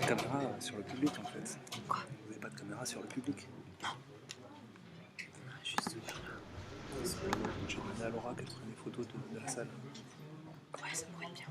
caméra sur le public en fait. Quoi? Vous n'avez pas de caméra sur le public. Non. Juste ouvert là. J'ai demandé à Laura qu'elle prenne des photos de la salle. Ouais, ça pourrait être bien.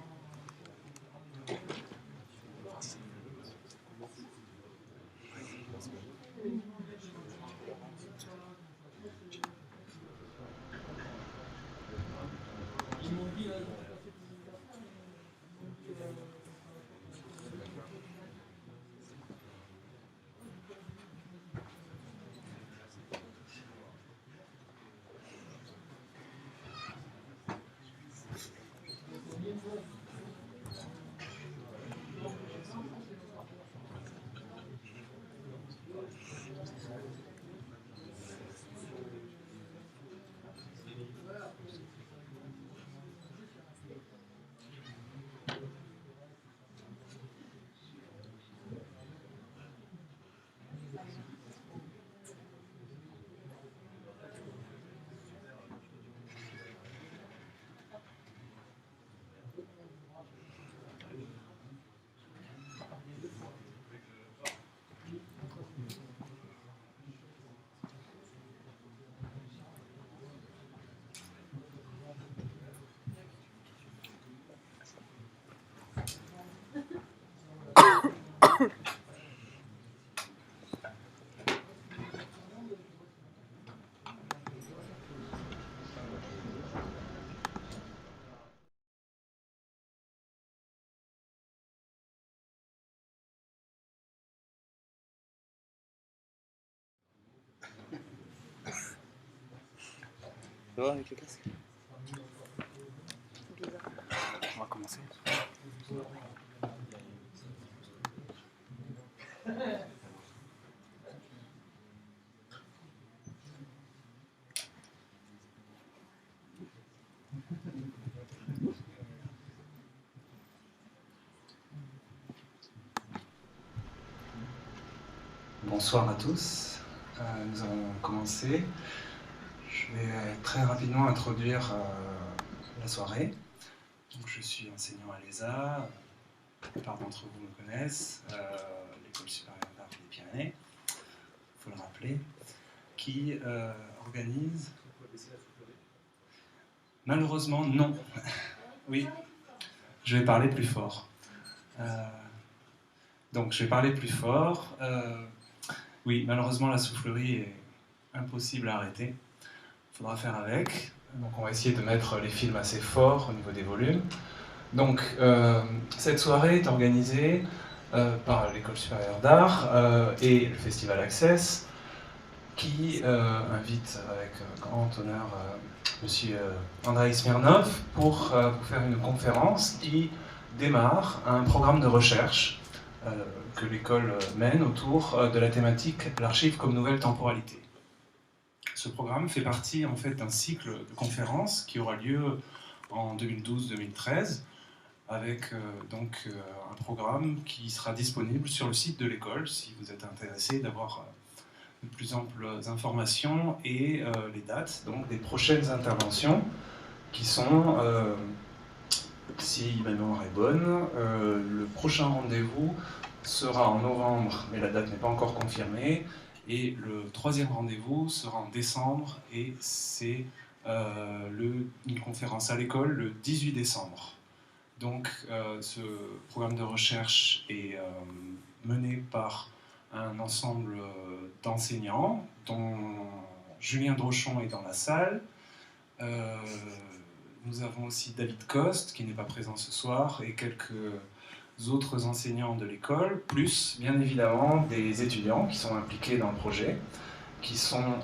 Ça va avec le casque? Bizarre. On va commencer. Bonsoir à tous. Nous allons commencer. Je vais très rapidement introduire la soirée. Donc, je suis enseignant à l'ESA. La plupart d'entre vous me connaissent. L'École supérieure d'art des Pyrénées, il faut le rappeler, qui organise... Malheureusement, non. Oui, je vais parler plus fort. Donc, je vais parler plus fort. Oui, malheureusement, la soufflerie est impossible à arrêter. Il faudra faire avec. Donc, on va essayer de mettre les films assez forts au niveau des volumes. Donc, cette soirée est organisée par l'École supérieure d'art et le festival Accès, qui invite avec grand honneur monsieur Andrei Smirnov pour vous faire une conférence qui démarre un programme de recherche que l'école mène autour de la thématique de l'archive comme nouvelle temporalité. Ce programme fait partie en fait d'un cycle de conférences qui aura lieu en 2012-2013 avec un programme qui sera disponible sur le site de l'école si vous êtes intéressé d'avoir de plus amples informations et les dates donc, des prochaines interventions qui sont, si ma mémoire est bonne, le prochain rendez-vous sera en novembre, mais la date n'est pas encore confirmée, et le troisième rendez-vous sera en décembre, et c'est une conférence à l'école le 18 décembre. Donc ce programme de recherche est mené par un ensemble d'enseignants, dont Julien Drochon est dans la salle. Nous avons aussi David Coste, qui n'est pas présent ce soir, et quelques autres enseignants de l'école, plus bien évidemment des étudiants qui sont impliqués dans le projet, qui sont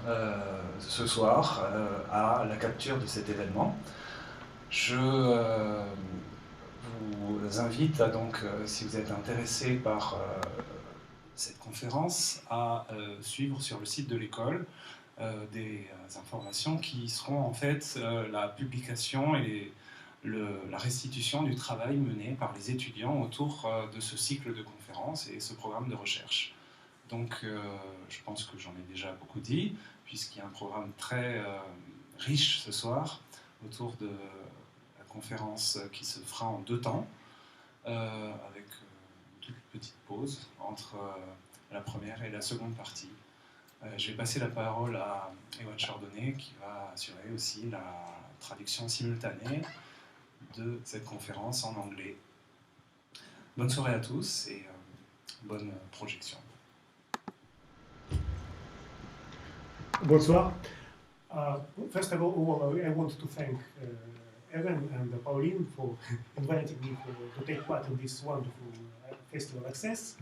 ce soir à la capture de cet événement. Je vous invite à donc, si vous êtes intéressé par cette conférence, à suivre sur le site de l'école des informations qui seront en fait la publication et la restitution du travail mené par les étudiants autour de ce cycle de conférences et ce programme de recherche. Donc je pense que j'en ai déjà beaucoup dit, puisqu'il y a un programme très riche ce soir autour de la conférence qui se fera en 2 temps, avec toute petite pause entre la première et la seconde partie. Je vais passer la parole à Ewan Chardonnay qui va assurer aussi la traduction simultanée de cette conférence en anglais. Bonne soirée à tous et bonne projection. Bonsoir. First of all, I want to thank Evan and Pauline for inviting me to take part in this wonderful festival Access.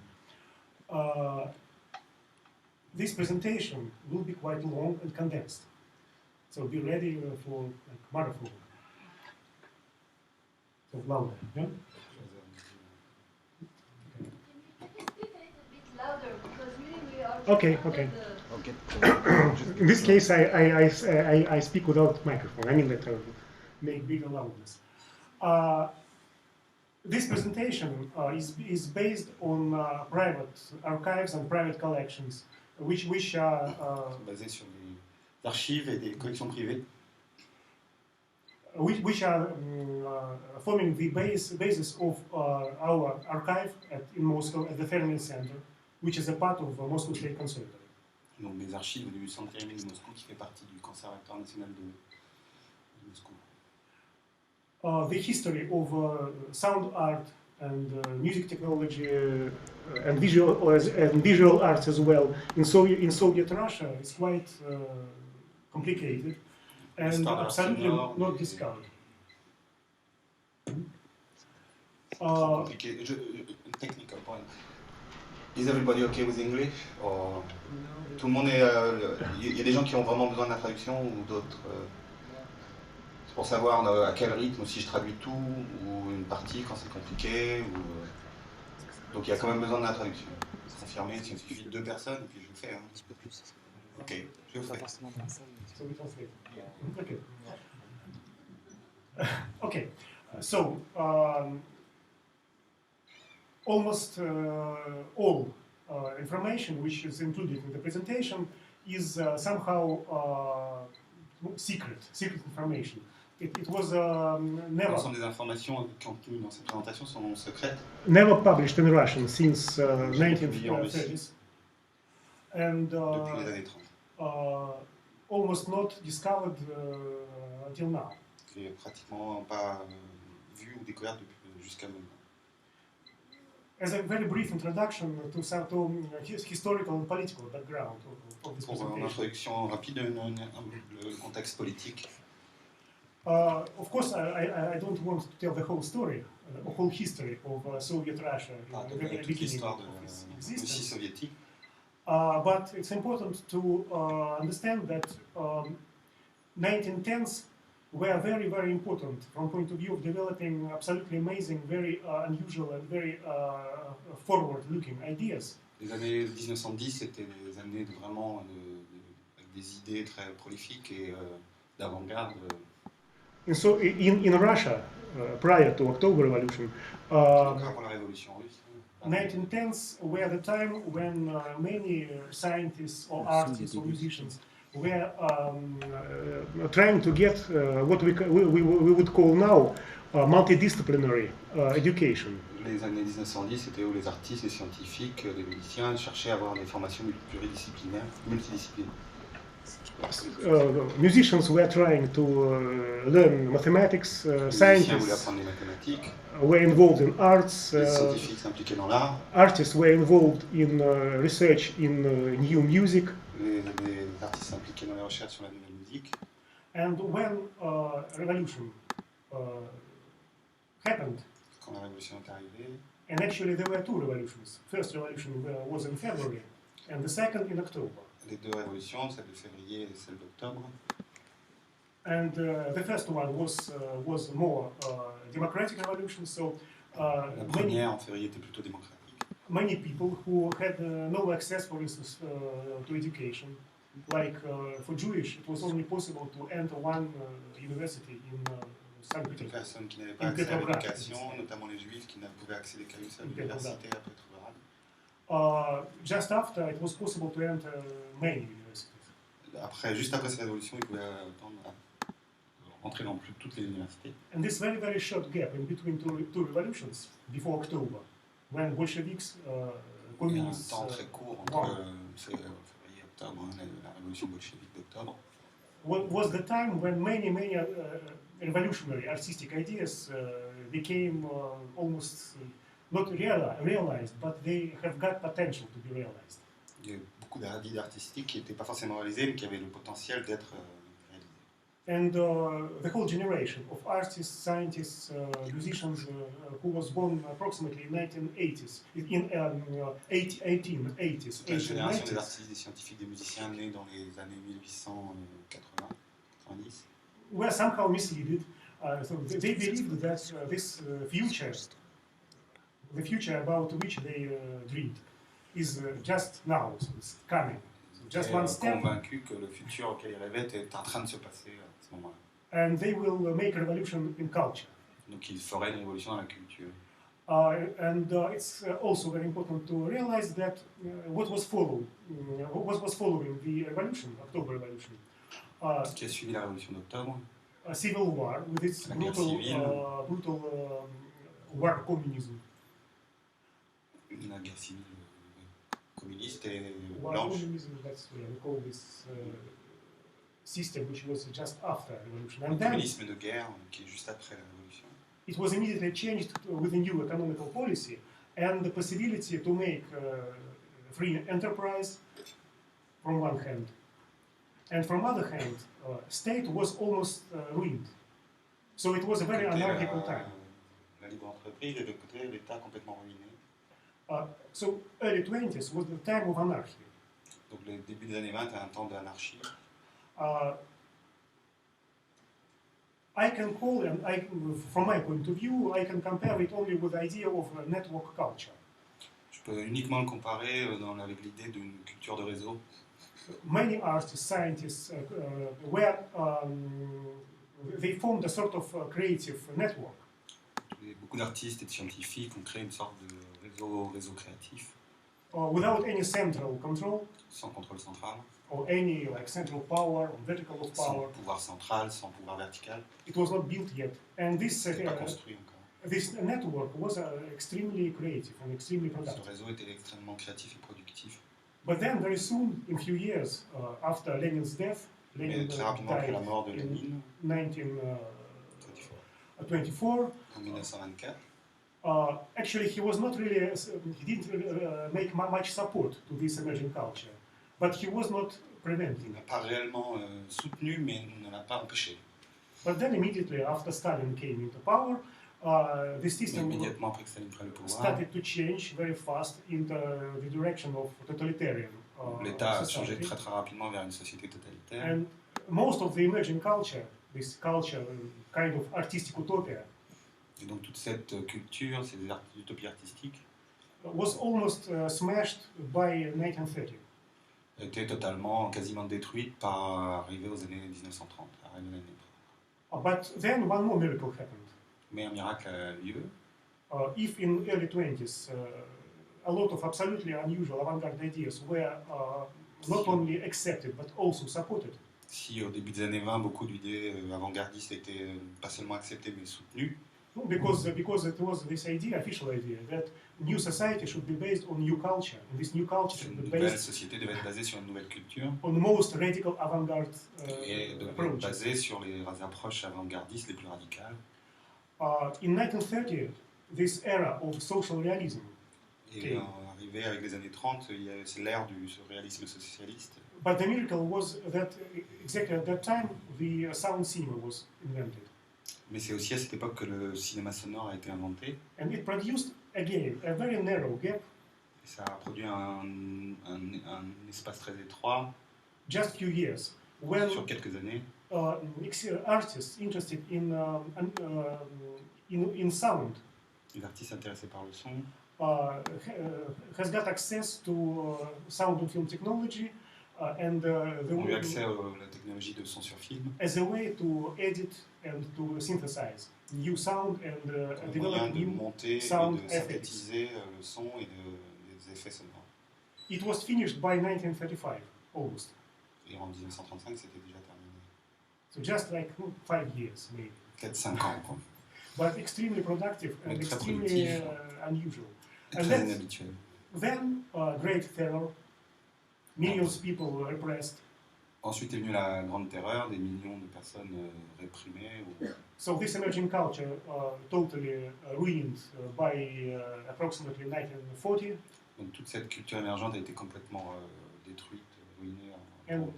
This presentation will be quite long and condensed, so be ready for marathon. So louder, yeah? Okay. In this case, I speak without microphone. I mean that I will make bigger loudness. This presentation is based on private archives and private collections, which are basé sur des archives et des collections privées, which are forming the basis of our archive in Moscow at the Fermi Center, which is a part of Moscow State Conservatory. donc des archives du Centre Fermi de Moscou qui fait partie du Conservatoire national de Moscou. The history of sound art and music technology and visual arts as well in Soviet Russia is quite complicated and absolutely not discovered. Compliqué. Technical point. Is everybody okay with English? Or tout le monde est. Il y a des gens qui ont vraiment besoin de la traduction ou d'autres. C'est pour savoir à quel rythme, si je traduis tout ou une partie quand c'est compliqué. Donc il y a quand même besoin de la traduction. Confirmé, il suffit de 2 personnes et puis je le fais. Hein. Ok, je le fais. Okay, so almost all information which is included in the presentation is somehow secret information. It was never. L'ensemble des informations contenues dans cette présentation sont secrètes. Never published in Russian since 1930s, and depuis les années 30. Almost not discovered until now. C'est pratiquement pas vu ou découvert jusqu'à maintenant. As a very brief introduction to some historical and political background of this Pour presentation. une introduction rapide, le contexte politique. Of course, I don't want to tell the whole story, whole history of Soviet Russia in the very beginning of its existence. Soviétique. But it's important to understand that 1910s were very, very important from point of view of developing absolutely amazing, very unusual and very forward-looking ideas. Les années 1910, c'était des années avec des idées très prolifiques et d'avant-garde. And so in Russia, prior to October Revolution, Avant la révolution russe. 1910s were the time when many scientists or artists or musicians were trying to get what we would call now multidisciplinary education. Les années 1910, c'était où les artistes, les scientifiques, les musiciens cherchaient à avoir des formations multidisciplinaires. Musicians were trying to learn mathematics, scientists were involved in arts, artists were involved in research in new music. Les artistes s'impliquaient dans les recherches sur la nouvelle musique. And when revolution happened, quand la révolution est arrivée, and actually there were 2 revolutions. First revolution was in February, and the second in October. Les 2 révolutions, celle de février et celle d'octobre. And the first one was more democratic revolution. So la première en février était plutôt démocratique. Many people who had no access, for instance, to education, like for Jewish, it was only possible to enter one university in Saint Petersburg. Personnes qui n'avaient pas accès à l'éducation, notamment les Juifs qui ne pouvaient accéder qu'à une seule université à Petrograd. Just after, it was possible to enter many universities. Après, juste après cette révolution, ils pouvaient entrer dans toutes les universités. And this very, very short gap in between two revolutions, before October, when Bolsheviks, Il y a un communists, temps très court entre won. février et octobre, hein, la révolution bolchevique d'octobre. Was the time when many revolutionary artistic ideas became almost not realized, but they have got potential to be realized. Il y a beaucoup d'idées artistiques qui n'étaient pas forcément réalisées, mais qui avaient le potentiel d'être réalisées. And the whole generation of artists, scientists, musicians who was born approximately in 1980s, in 1880s, Toute la génération des 1890, artistes, des scientifiques, des musiciens nés dans les années 1880, 90, were somehow misleaded. So they believed that this future, the future about which they dreamed, is just now, so it's coming. So just étaient one step, convaincus que le futur auquel ils rêvaient était en train de se passer à ce moment-là. and they will make a revolution in culture. Donc ils feraient une révolution dans la culture. It's also very important to realize that what was following the revolution, October Revolution, Qui a suivi la révolution d'octobre, a civil war with its La guerre brutal civile. war communism. la guerre civile communiste et War blanche. communism, that's what we call this system, which was just after revolution. Le And then communisme de guerre qui est juste après la révolution. it was immediately changed with a new economical policy and the possibility to make free enterprise from one hand. And from other hand, state was almost ruined. So it was a very Côté, anarchical time. la libre entreprise et de côté l'État complètement ruiné. So early 20s was the time of anarchy. Donc le début des années 20 est un temps d'anarchie. I can call, and from my point of view, I can compare it only with the idea of network culture. Je peux uniquement le comparer avec l'idée d'une culture de réseau. Many artists, scientists, they formed a sort of creative network. Beaucoup d'artistes et de scientifiques ont créé une sorte de réseau créatif, Without any central control sans contrôle central, or any central power or vertical of sans power. pouvoir central, sans pouvoir vertical. It was not built yet, and C'est pas construit encore. this network was extremely creative and extremely Ce productive. réseau était extrêmement créatif et productif. But then, very soon, in few years after Lenin's death, Mais Lenin très rapidement après la died mort de in Lénine, 1924. en 1924, Actually, he was not really, he didn't really, make much support to this emerging culture, but he was not il preventing. n'a pas réellement soutenu, mais ne l'a pas empêché. But then immediately after Stalin came into power, the Mais system immédiatement après que Staline prenne le pouvoir, started to change very fast into the direction of totalitarian l'État a changé society. très très rapidement vers une société totalitaire. And most of the emerging culture, this culture, kind of artistic utopia, Et donc toute cette culture, ces utopies artistiques, was almost smashed by 1930. était quasiment détruite par arriver aux années 1930, arriver l'année après. But then one more miracle happened. Mais un miracle a eu lieu. If in early 20s a lot of absolutely unusual avant-garde ideas were not only accepted but also supported, Si au début des années 20, beaucoup d'idées avant-gardistes étaient pas seulement acceptées mais soutenues, because it was this idea, official idea, that new society should be based on new culture, and this new culture should une be nouvelle based société devait être basée sur une nouvelle culture on the most radical avant-garde et devait être approaches. basée sur les approches avant-gardistes les plus radicales. In 1930, this era of social realism, Et arrivé avec les années 30, c'est l'ère du réalisme socialiste. but the miracle was that exactly at that time the sound cinema was invented. Mais c'est aussi à cette époque que le cinéma sonore a été inventé. And it produced, again, a very narrow gap, Et ça a produit un espace très étroit just few years, when sur quelques années. artists interested in sound Les artistes intéressés par le son has got access to sound and film technology and ont eu accès à la technologie de son sur film as a way to edit and to synthesize new sound and comme develop moyen de new monter et sound de effects. synthétiser le son et des effets sonores. It was finished by 1935, almost. Et en 1935, c'était déjà terminé. So just like 5 years, maybe. 4-5 ans, quoi. But extremely productive and Mais très extremely productif. unusual. And Très that's- inhabituel. Then, great terror, millions of people were repressed. Ensuite est venue la Grande Terreur, des millions de personnes réprimées. So this emerging culture totally ruined by approximately 1940. Donc toute cette culture émergente a été complètement détruite, ruinée en And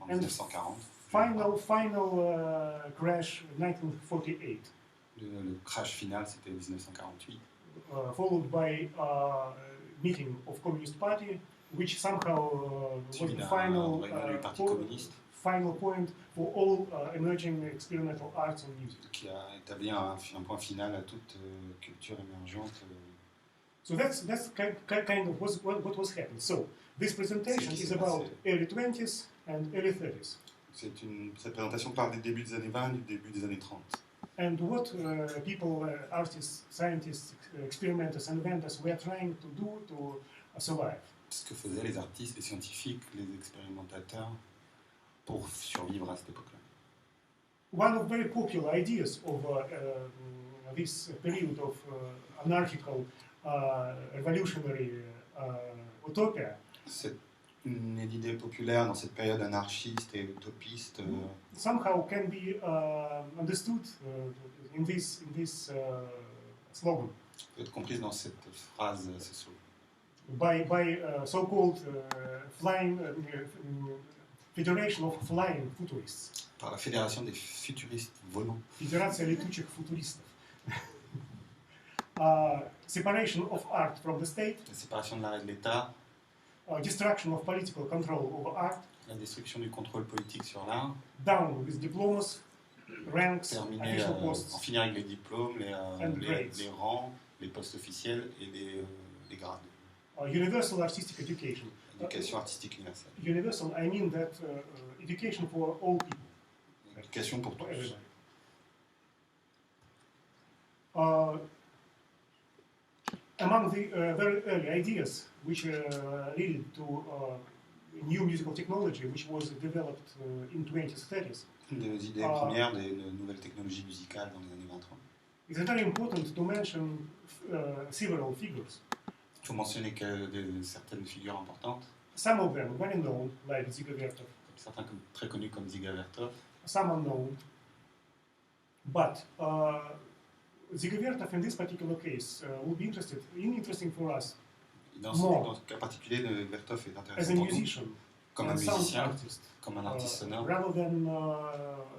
1940. Final crash 1948, Le crash final, c'était 1948. followed by meeting of Communist Party, which somehow was Suivi the d'un final réunion du Parti communiste final point for all emerging experimental arts and music. qui a établi un point final à toute culture émergente. So that's kind of what was happening. So this presentation is about early 20s and early 30s. Cette présentation parle des débuts des années 20 et du début des années 30. And what people, artists, scientists, experimenters, inventors were trying to do to survive. Ce que faisaient les artistes, les scientifiques, les expérimentateurs pour survivre à cette époque-là. One of very popular ideas of this period of anarchical, revolutionary utopia C'est une idée populaire dans cette période anarchiste et utopiste. Somehow can be understood in this slogan Peut être comprise dans cette phrase, ce slogan. by so-called flying Federation of Flying Futurists. Par la Fédération des futuristes volants. Федерация летучих футуристов. Separation of art from the state, La séparation de l'art et de l'État, destruction of political control over art, la destruction du contrôle politique sur l'art, down with diplomas, ranks, terminer, official en posts, finir avec les diplômes, And grades. les rangs, les postes officiels et les grades. universal artistic education. L'éducation artistique universelle. Universal, I mean that education for all people. L'éducation pour For tous. everybody. Among the very early ideas which leaded to new musical technology, which was developed in 20s, 30s, Une des idées premières des nouvelles technologies musicales dans les années 20. it's very important to mention several figures. Il faut mentionner certaines figures importantes, Some of them very known, like Dziga Vertov, certains très connus comme Dziga Vertov, some unknown. But Dziga Vertov, in this particular case, would be interesting for us dans More. ce cas particulier, Vertov est as intéressant a pour nous, musician comme un and sound musicien, artist, comme un artiste sonore, rather than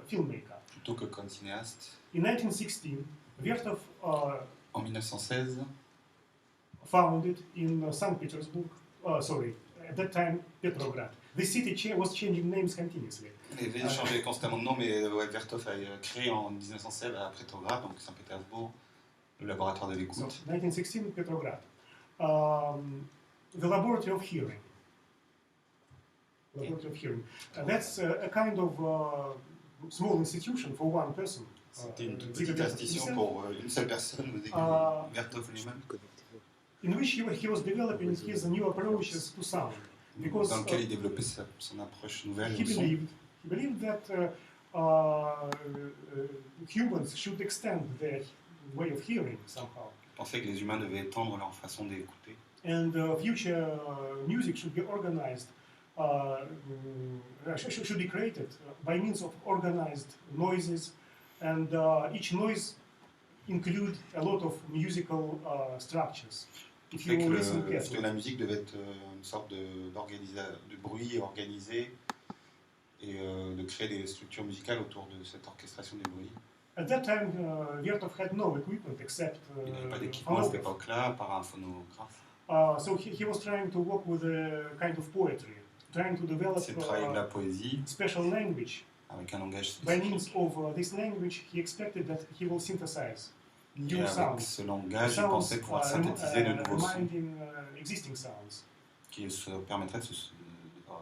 filmmaker. plutôt que comme cinéaste. In 1916, Vertov En 1916, founded in St. Petersburg, at that time Petrograd. The city was changing names continuously. les villes changeaient constamment de nom, mais Vertov a créé en 1916 à Petrograd, donc Saint-Pétersbourg, le laboratoire de So, l'écoute. 1916, Petrograd. The Laboratory of Hearing. Laboratory of Hearing. That's a kind of small institution for one person. C'était une toute Dziga petite Vertov institution himself, pour une seule personne, Vertov lui-même, in which he was developing his new approaches to sound. Because dans lequel il développait son approche nouvelle he au son. believed that humans should extend their way of hearing somehow. Il pensait que les humains devaient étendre leur façon d'écouter. And future music should be organized, should be created by means of organized noises, and each noise include a lot of musical structures. If Fait you que, listen que carefully. la musique devait être une sorte de bruit organisé et de créer des structures musicales autour de cette orchestration des bruits. At that time, Vertov had no equipment except Il n'avait pas d'équipement à cette phonograph. époque-là, à part un phonographe. So he was trying to work with a kind of poetry, trying to develop C'est de travailler de la poésie special language. avec un langage By means spécifique. of this language, he expected that he will synthesize Et new avec sounds. ce langage, il Sounds pensait pouvoir synthétiser de nouveaux sons reminding existing sounds, qui se permettraient de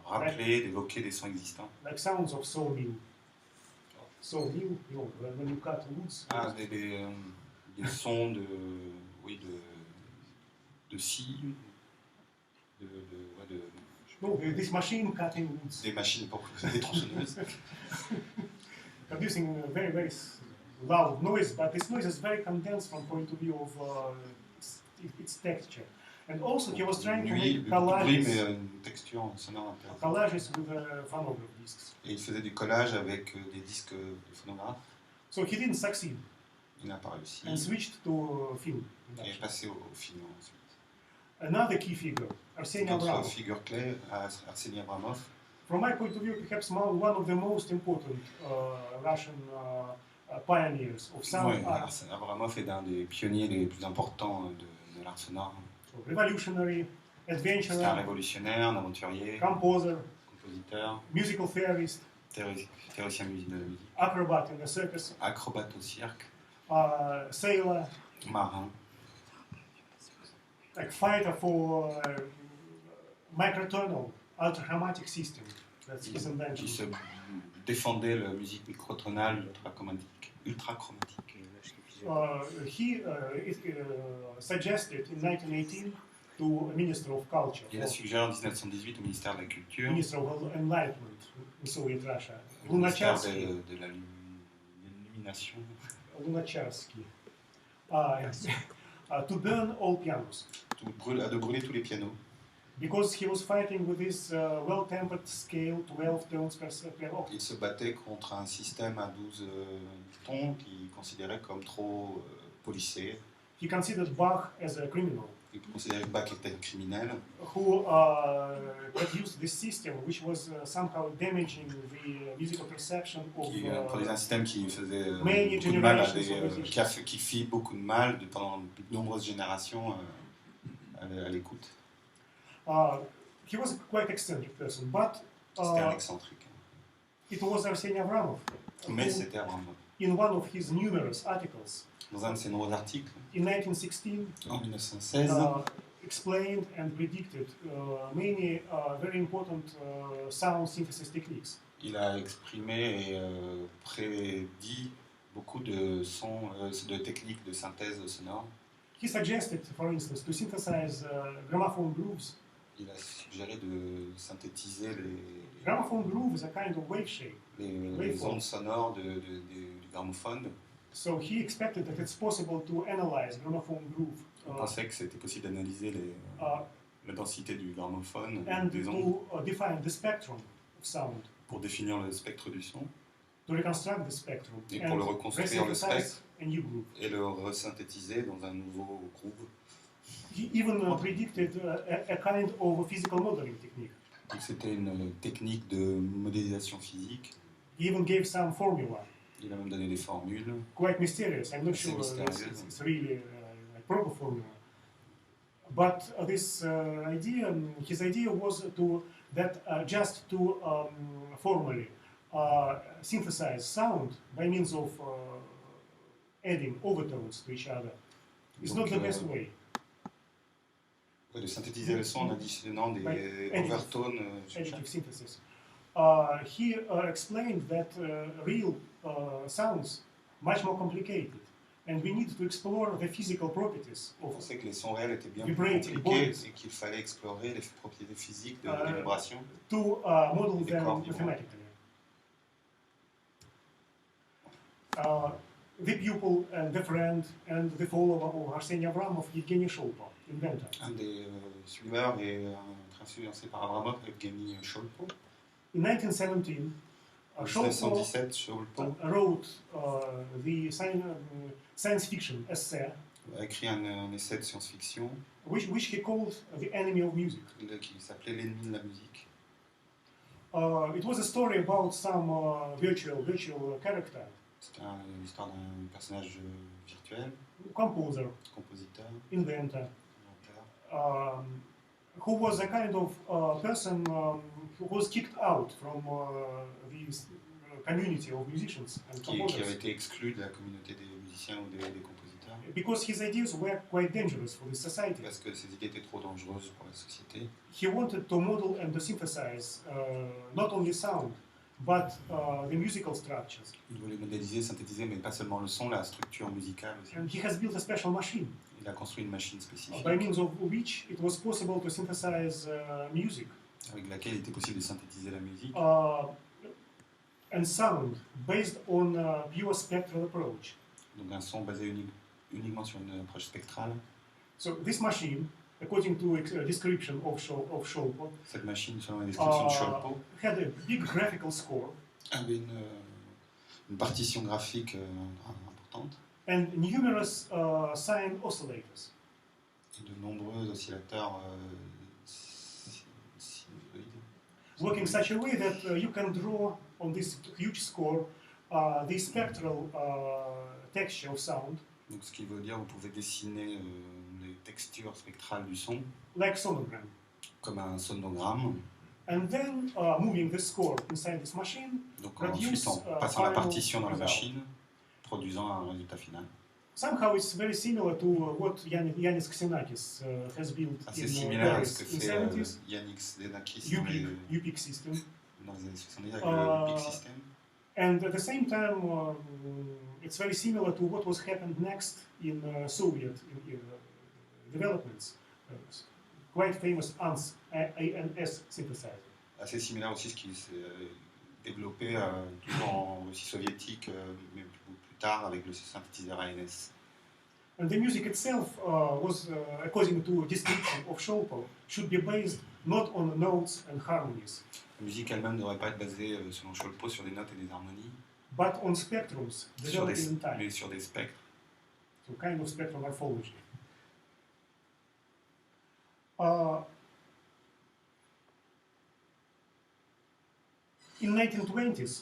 rappeler, d'évoquer des sons existants. like sounds of sawmill. Sawmill, you know, when you cut woods. Ah, des sons de scie, No, this machine cutting woods, des machines pour des tronçonneuses. producing a very, very loud noise, but this noise is very condensed from point of view of its texture. And also he was trying to Lui, make beaucoup de bruit, collages, mais une texture sonore intéressante. collages with phonograph discs. Et il faisait du collage avec des disques de phonographe. So he didn't succeed Il n'a pas réussi. and switched to film Et est production. passé au film ensuite. Another key figure, Arseny Notre Avramov. figure clé, Arseny Avramov, From my point of view, perhaps one of the most important Russian pioneers of sound ouais, art. Avramov est un des pionniers les plus importants de l'art sonore. So revolutionary, C'est un adventurer, révolutionnaire, un aventurier, composer, compositeur, musical theorist, théoricien de la musique, acrobat in the circus, acrobate au cirque, sailor, marin, like fighter for microtonal ultrachromatic system. That's his qui invention. se défendait la musique microtonale ultrachromatique. He suggested in 1918 to a Minister of Culture, Il a suggéré en 1918 au ministère de la Culture, Minister of Enlightenment in Soviet Russia, au ministère Lunacharsky, de l'illumination, to burn all pianos. de brûler tous les pianos. Because he was fighting with this well-tempered scale, 12 tones per octave. Il se battait contre un système à 12 tons qu'il considérait comme trop polissé. He considered Bach as a criminal Il considérait que Bach était un criminel who produced this system, which was somehow damaging the musical perception of qui produisait un système qui faisait many beaucoup de mal generations qui fit beaucoup de mal pendant de nombreuses générations à l'écoute. He was a quite eccentric person, but C'était un excentrique. it was Arseny Avramov Mais who, c'était vraiment in one of his numerous articles dans un de ses nombreux articles in 1916, en 1916. explained and predicted many very important sound synthesis techniques. Il a exprimé et prédit beaucoup de sons, de techniques de synthèse sonore. He suggested, for instance, to synthesize gramophone grooves. Il a suggéré de synthétiser Gramophone groove is a kind of wave shape. les ondes sonores du gramophone. So he expected that it's possible to analyze gramophone groove On pensait que c'était possible d'analyser la densité du gramophone, and des ondes, to define the spectrum of sound, pour définir le spectre du son to reconstruct the spectrum, et pour le and reconstruire le spectre a new groove. et le resynthétiser dans un nouveau groove. He even predicted a kind of physical modeling technique. Donc c'était une technique de modélisation physique. He even gave some formula, Il a même donné des formules. quite mysterious. I'm not Assez sure mystérieuse. it's really a proper formula. But this idea, his idea was just to formally synthesize sound by means of adding overtones to each other. It's Donc, not the best way. De synthétiser le son en additionnant des Additive. overtones. Additive synthesis. He explained that real sounds much more complicated, and we need to explore the physical properties On of pensait que les sons réels étaient bien plus vibrating compliqués bodies et qu'il fallait explorer les propriétés physiques des vibrations. to model Des them corps vibrants. mathematically. The pupil and the friend and the follower of Arseny Avramov, Evgeny Sholpo, inventor. Un des suiveurs et influencé par Avramov, Evgeny Sholpo. In 1917, En Sholpo 1917, Sholpo wrote the science fiction essay, a écrit un essai de science-fiction which he called The Enemy of Music. qui s'appelait L'ennemi de la musique. It was a story about some virtual character, C'était l'histoire d'un personnage virtuel, composer, compositeur, inventor, inventeur, who was a kind of person who was kicked out from this community of musicians and qui avait composers été exclu de la communauté des musiciens ou des compositeurs, because his ideas were quite dangerous for the society. parce que ses idées étaient trop dangereuses pour la société. He wanted to model and to synthesize not only sound, but the musical structures. Il voulait modéliser, synthétiser, mais pas seulement le son, la structure musicale aussi. And he has built a special machine Il a construit une machine spécifique by means of which it was possible to synthesize music avec laquelle il était possible de synthétiser la musique and sound based on a pure spectral approach. donc un son basé uniquement sur une approche spectrale. So this machine according to description of Sholpo, Cette machine, selon la description de Sholpo, had a big graphical score avait une partition graphique importante and numerous sine oscillators, et de nombreux oscillateurs working such a way that you can draw on this huge score the spectral texture of sound, Donc, ce qui veut dire, vous pouvez dessiner les textures spectrales du son like sonogram. comme un sonogramme. And then moving the score inside this machine, Donc, produce, ensuite, en passant la final partition dans la result. machine, produisant un résultat final. Somehow it's very similar to what Yanis Xenakis has built Assez in similaire à Paris ce que in fait 70s, Yannick Xenakis dans UPIC system. les années 70 avec le PIC system. And at the same time, it's very similar to what was happened next in Soviet developments. Quite famous ANS synthesizer. Assez similaire aussi à ce qui s'est développé toujours en Russie soviétique, mais plus tard avec le synthétiseur ANS. And the music itself was, according to description of Sholpo, should be based not on notes and harmonies, La musique elle-même ne devrait pas être basée, selon Sholpo, sur des notes et des harmonies, but on spectrums developed in time. mais sur des spectres. So kind of spectral morphology. In 1920s,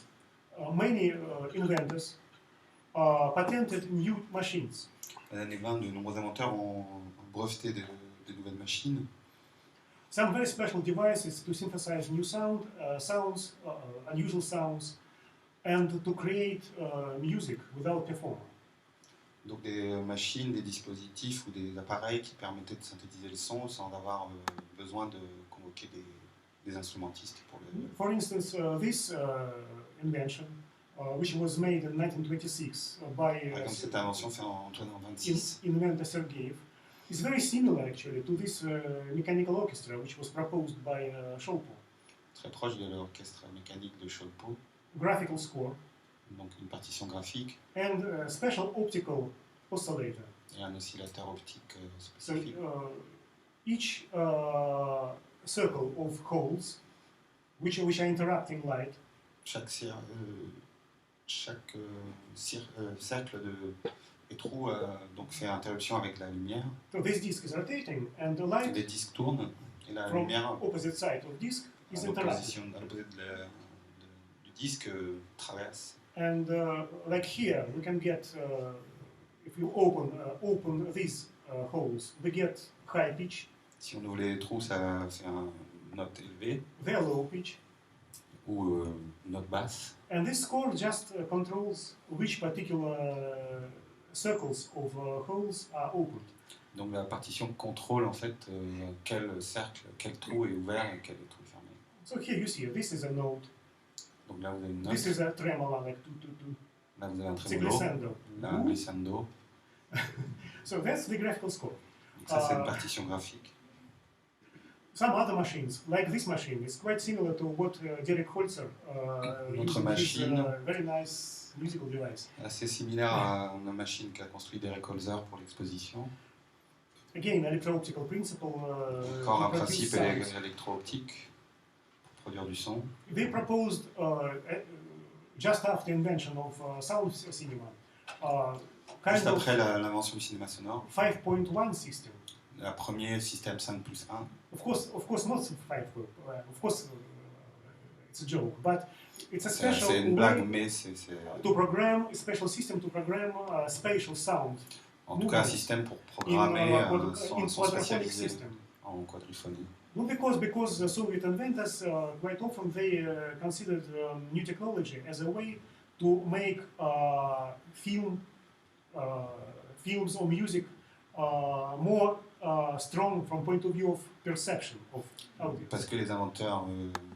many inventors patented new machines. Dans les années 20, de nombreux inventeurs ont breveté des nouvelles machines. Some very special devices to synthesize new sounds, unusual sounds, and to create music without performer. Donc des machines, des dispositifs ou des appareils qui permettaient de synthétiser le son sans avoir besoin de convoquer des instrumentistes pour le... For instance, this invention, which was made in 1926 by Par exemple, cette invention faite en 1926 inventor Sergeyev, is very similar actually to this mechanical orchestra which was proposed by Sholpo. très proche de l'orchestre mécanique de Sholpo, Graphical score donc une partition graphique and special optical oscillator. et un oscillateur optique So spécifique. each circle of holes which are interrupting light Chaque cercle et trou donc fait interruption avec la lumière. so this disc is rotating and the Et light les disques tournent et la from lumière opposite side of disc is à interrupted. l'opposé du disque traverse. And like here, we can get, if you open these holes, we get high pitch, Si on ouvre les trous, ça fait une note élevée they're low pitch, ou une note basse. and this score just controls which particular circles of holes are opened. Donc la partition contrôle en fait quel cercle, quel trou est ouvert et quel trou est fermé. So here you see, this is a note, Donc là vous avez une this note, is a tremolo, like tu. là vous avez un It's a trémolo, glissando. là un glissando. So that's the graphical score. Donc ça c'est une partition graphique. Some other machines, like this machine, is quite similar to what Derek Holzer Notre used machine. his very nice musical device. Assez similaire à une machine qu'a construit Derek Holzer pour l'exposition. Again, electro-optical principle. Encore un to produce principe sounds. électro-optique pour produire du son. They proposed just after invention of sound cinema, kind Juste of après l'invention du cinéma sonore, 5.1 system. le premier système 5+1. Of course, not 5. Of course, it's a joke, but it's a special C'est une blague, way mais c'est to program a special system to program spatial sound en tout cas un système pour programmer un son quadraphonic spatialisé system. en quadriphonie. Well, because the Soviet inventors quite often they considered new technology as a way to make films or music more strong from point of view of perception of audio. Parce que les inventeurs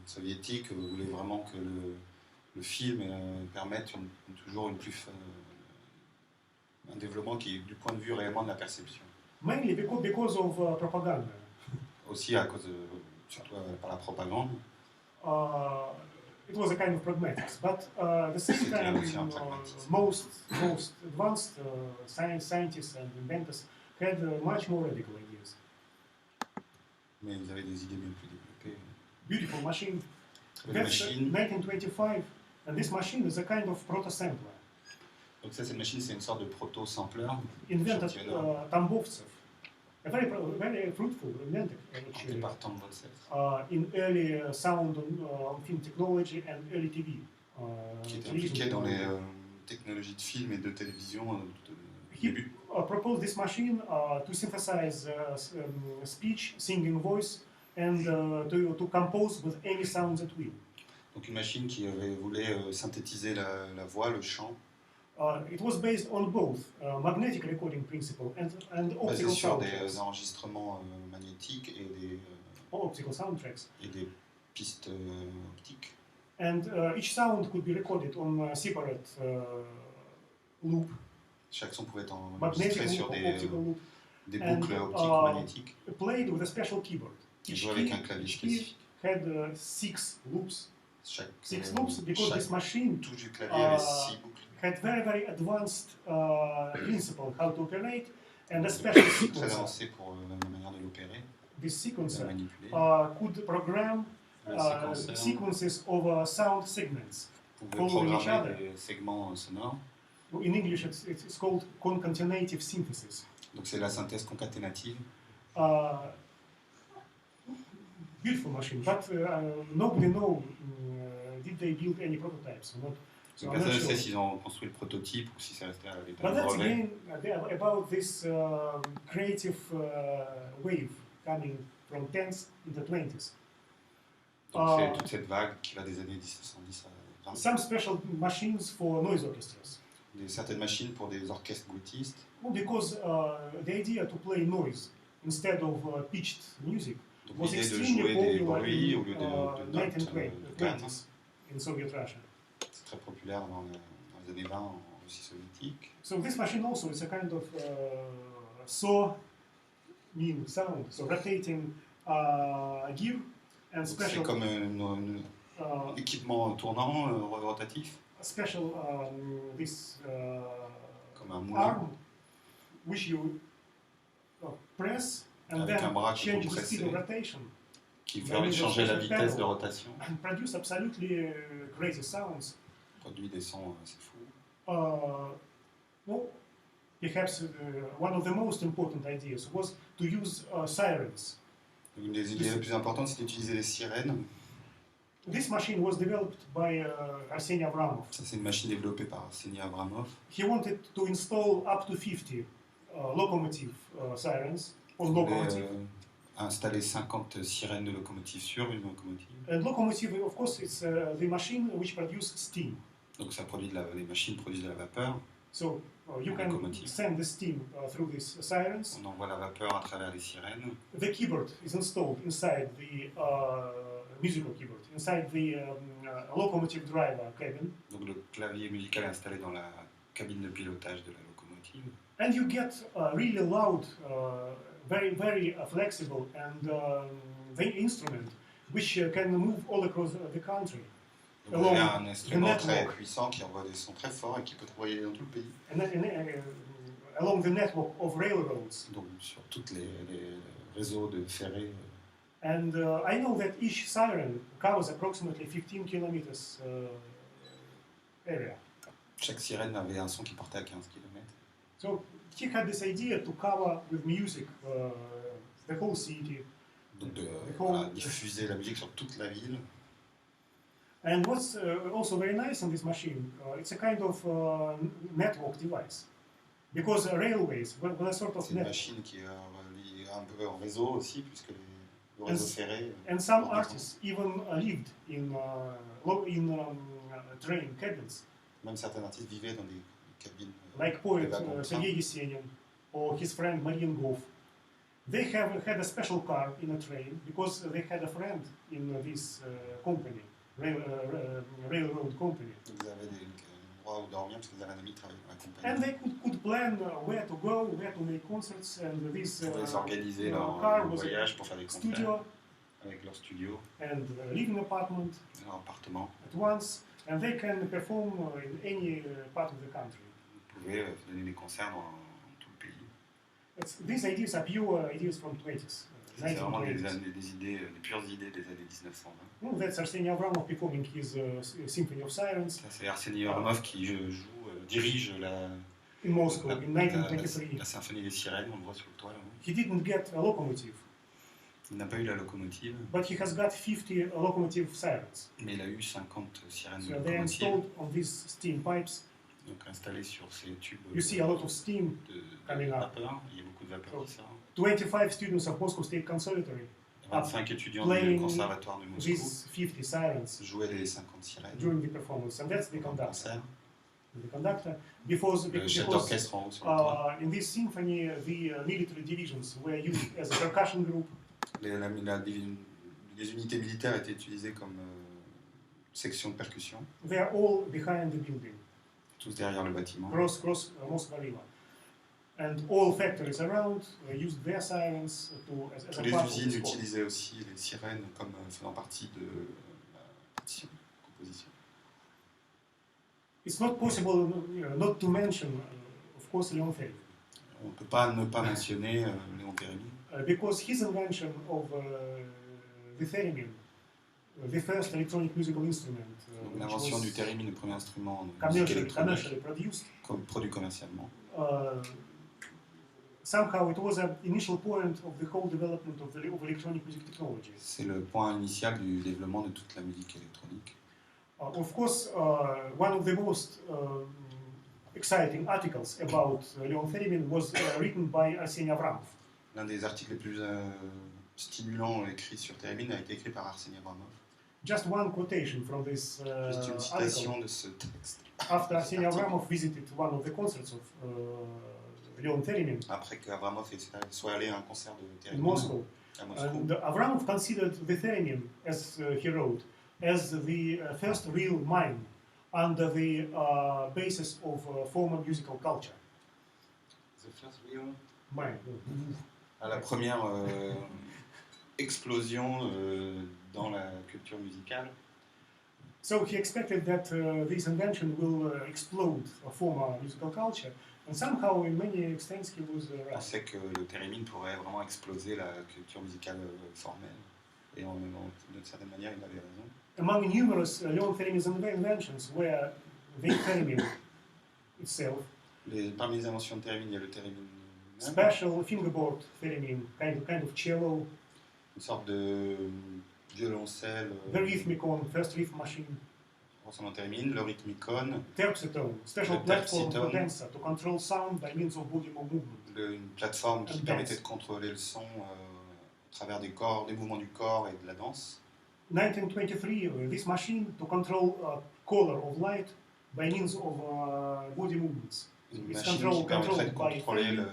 soviétiques voulaient vraiment que le film permette toujours un développement qui est du point de vue réellement de la perception. Mainly because of propaganda. Aussi surtout par la propagande. It was a kind of pragmatics, but at the same time, aussi un pragmatisme. most advanced scientists and inventors had much more radical ideas. Mais ils avaient des idées bien plus développées. Beautiful machine. Belle That's machine. 1925, and this machine is a kind of proto-sampler. Donc ça, cette machine, c'est une sorte de proto-sampler. Invented échantillonneur, Tambovtsev. A very fruitful inventor, inventé actually, par Tambovtsev, in early sound film technology and early TV. qui était television impliqué dans les technology. technologies de film et de télévision au He début. proposed this machine to synthesize speech, singing voice, and to compose with any sounds at will. Donc une machine qui voulait synthétiser la voix, le chant, It was based on both magnetic recording principle and basé optical sur soundtracks. des enregistrements magnétiques Optical soundtracks. et des pistes optiques. And each sound could be recorded on a separate loop, Chaque son pouvait être magnetic enregistré loop sur or optical loop, des and, boucles optiques magnétiques. played with a special keyboard. Et Each joué avec un key clavier spécifique. had 6 loops. Chaque, 6 loops because chaque this machine touche du clavier avait 6 boucles. had very advanced principle how to operate and a special Très sequencer. avancé pour la manière de l'opérer, This de sequencer la manipuler. could program Le séquenceur sequences of sound segments. pouvait following each programmer other. des segments sonores. In English, it's called concatenative synthesis. Donc c'est la synthèse concaténative. Beautiful machine, but nobody know did they build any prototypes or not. So Donc I'm personne not ne sait sure. s'ils ont construit le prototype ou si c'est resté à l'état But de that's brevet. again about this creative wave coming from 10s into 20s. Donc c'est toute cette vague qui va des années 1910 à 20. Some special machines for noise orchestras. Certaines machines pour des orchestres bruitistes. Well, because the idea to play noise instead of pitched music Donc was l'idée de extremely jouer des popular bruits au lieu in de notes, de gamme, 1920s in Soviet Russia. c'est très populaire dans les années 20 en Russie soviétique. So this machine also is a kind of saw mean sound, so rotating gear and Donc c'est special comme un équipement tournant, rotatif, special this comme un moulin, arm which you press and avec un then bras qu'il change faut the speed of presser, rotation qui fait changer la vitesse de rotation, and produce absolutely crazy sounds. produit des sons assez fous. Well, perhaps one of the most important ideas was to use sirens. Une des idées les plus importantes, c'est d'utiliser les sirènes. This machine was developed by Arseny Avramov. Ça, c'est une machine développée par Arseny Avramov. He wanted to install up to 50 locomotive sirens on Il locomotive. voulait installer 50 sirènes de locomotive sur une locomotive. And locomotive, of course, it's the machine which produces steam. Donc ça produit les machines produisent de la vapeur. So you can Locomotive. send the steam through these sirens. On envoie la vapeur à travers les sirènes. The keyboard is installed inside the musical keyboard, inside the locomotive driver cabin. Donc le clavier musical est installé dans la cabine de pilotage de la locomotive. And you get really loud, very flexible, and the instrument which can move all across the country. Donc il y a un the instrument très network. puissant qui envoie des sons très forts et qui peut travailler dans tout le pays. And along the network of railroads. Donc sur tous les réseaux de ferrés. And I know that each siren covers approximately 15 kilometers area. Chaque sirène avait un son qui partait à 15 km. So he had this idea to cover with music the whole city. Donc de diffuser la musique sur toute la ville. And what's also very nice on this machine, it's a kind of network device. Because railways were a sort of C'est une network. machine qui est reliée un peu en réseau aussi, puisque le réseau ferré. And some artists even lived in train cabins, Même certains artistes vivaient dans des cabines. like poet des wagons de train. Sergei Yesenin or his friend Mariengov. They have had a special car in a train because they had a friend in this company, railroad company. Ils avaient des endroits où dormir parce qu'ils avaient un ami qui travaillait dans la compagnie. And they could plan where to go, where to make concerts, and this Ils pouvaient s'organiser leur car was voyage pour faire des concerts studio avec leur studio, and living apartment leur appartement. at once, and they can perform in any part of the country. Ils pouvaient donner des concerts dans tout le pays. These ideas are pure ideas from 20s. Ça, c'est vraiment 1920s. des idées, des pures idées des années 1920. No, that's Arseny Avramov performing his Symphony of Sirens Ça, c'est Arseny Avramov qui dirige in Moscow in la 1923. symphonie des sirènes, on le voit sur le toit là. He didn't get a locomotive, Il n'a pas eu la locomotive, but he has got 50 locomotive sirens. mais il a eu 50 sirènes So they are locomotives, installed on these steam pipes. donc installées sur ces tubes You see a lot of steam de coming up. vapeur. Il y a beaucoup de vapeur qui sort. 25 students of Moscow State Conservatory 25 étudiants playing du conservatoire de Moscou these 50 sirens jouaient les 50 sirènes during the performance, and that's the pendant le conductor. concert. The conductor, because, Le chef because d'orchestre en haut sur le toit. in this symphony, the military divisions were used as a percussion group. Les unités militaires étaient utilisées comme section de percussion, They are all behind the building, tous derrière le bâtiment. cross Moscow River. And all factories around used their sirens as Tous a les part of usines the score. utilisaient aussi les sirènes comme faisant partie de la partition, composition. It's not possible not to mention, of course, Leon Theremin, On ne peut pas ne pas mentionner Léon Theremin, because his invention of the theremin, the first electronic musical instrument, donc which l'invention was du theremin, le premier instrument de musique électronique commercially produced, produit commercialement. somehow it was an initial point of the whole development of electronic music technology. C'est le point initial du développement de toute la musique électronique. Of course, one of the most exciting articles about Leon Theremin was written by Arseny Avramov. L'un des articles les plus stimulants écrits sur Theremin a été écrit par Arseny Avramov. Just one quotation from this Juste une article. citation de ce texte. After Arseny Avramov visited one of the concerts of Leon Theremin Après qu'Avramov soit allé à un concert de in Theremin Moscow, à Moscou, and Avramov considered the theremin, as he wrote, as the first real mine under the basis of former musical culture. The first real- Mine. à la première explosion dans la culture musicale. So he expected that this invention will explode a former musical culture, and somehow, in many extents, he was Je right. pensais que le theremin pourrait vraiment exploser la culture musicale formelle. Et d'une certaine manière, il avait raison. Among numerous Leon Theremin's inventions were the theremin itself, Parmi les inventions de theremin, il y a le theremin même, special fingerboard theremin, kind of cello, une sorte de violoncelle the rhythmicon, first rhythm machine, ressemblant au theremin, le rhythmicone, terpsitone, special The platform for terpsitone. dancer to control sound by means of body movement. une plateforme qui And permettait dance. de contrôler le son à travers des mouvements du corps et de la danse. 1923, this machine to control color of light by means of body movements. Une It's machine qui permettrait de controlled by contrôler theremin,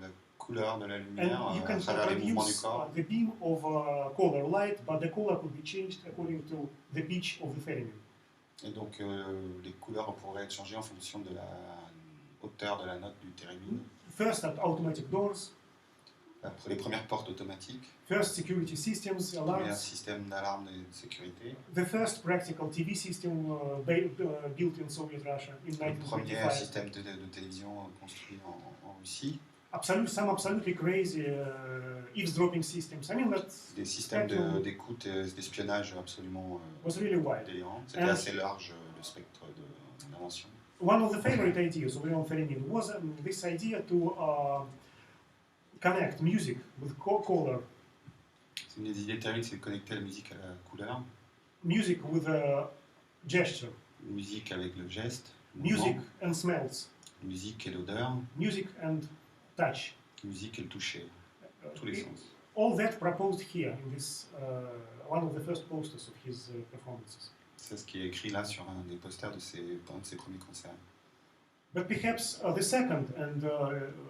la couleur de la lumière and you à can travers les mouvements du produce corps. the beam of color light, but the color could be changed according to the pitch of the theremin. Et donc les couleurs pourraient être changées en fonction de la hauteur de la note du theremin. First at automatic doors, Après les premières portes automatiques, first security systems, le premier alarms, système d'alarme et de sécurité, the first practical TV system built in Soviet Russia in le premier 1925. système de télévision construit en Russie, Some absolutely crazy eavesdropping systems. I mean, that des systèmes Spectrum. d'écoute et d'espionnage absolument was really wide. délirants. C'était And- assez large le spectre d'invention. One of the favorite ideas of Leon Theremin was this idea to connect music with color, C'est une des idées de Theremin, c'est de connecter la musique à la couleur, music with gesture, musique avec le geste, le music mouvement, and smells, musique et l'odeur, music and touch. musique et le toucher, tous les sens. All that proposed here in this one of the first posters of his performances. C'est ce qui est écrit là sur un des posters d'un de ses premiers concerts. But perhaps the second and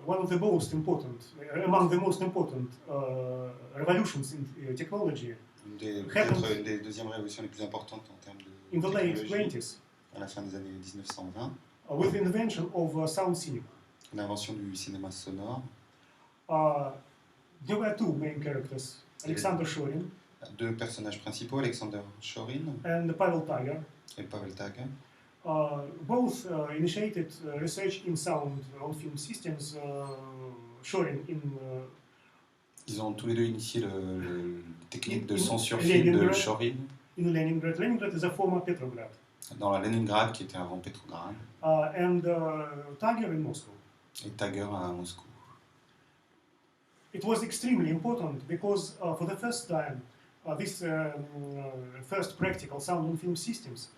one of the most important, among the most important revolutions in technology Peut-être une des deuxièmes révolutions les plus importantes en termes de in the late technologie, 20s à la fin des années 1920, with the invention of sound cinema. l'invention du cinéma sonore. There were two main characters, Alexander Shorin Deux personnages principaux, Alexander Shorin and Pavel Tager. et Pavel Tager. Both initiated research in sound on film systems. Shorin in Ils ont tous les deux initié la technique de In son sur film de Leningrad. Chorin, In Leningrad. Leningrad is a former Petrograd. dans la Leningrad qui était avant Petrograd, And Tiger in Moscow. et Tager à Moscou. It was extremely important because for the first time, this first practical sound and film systems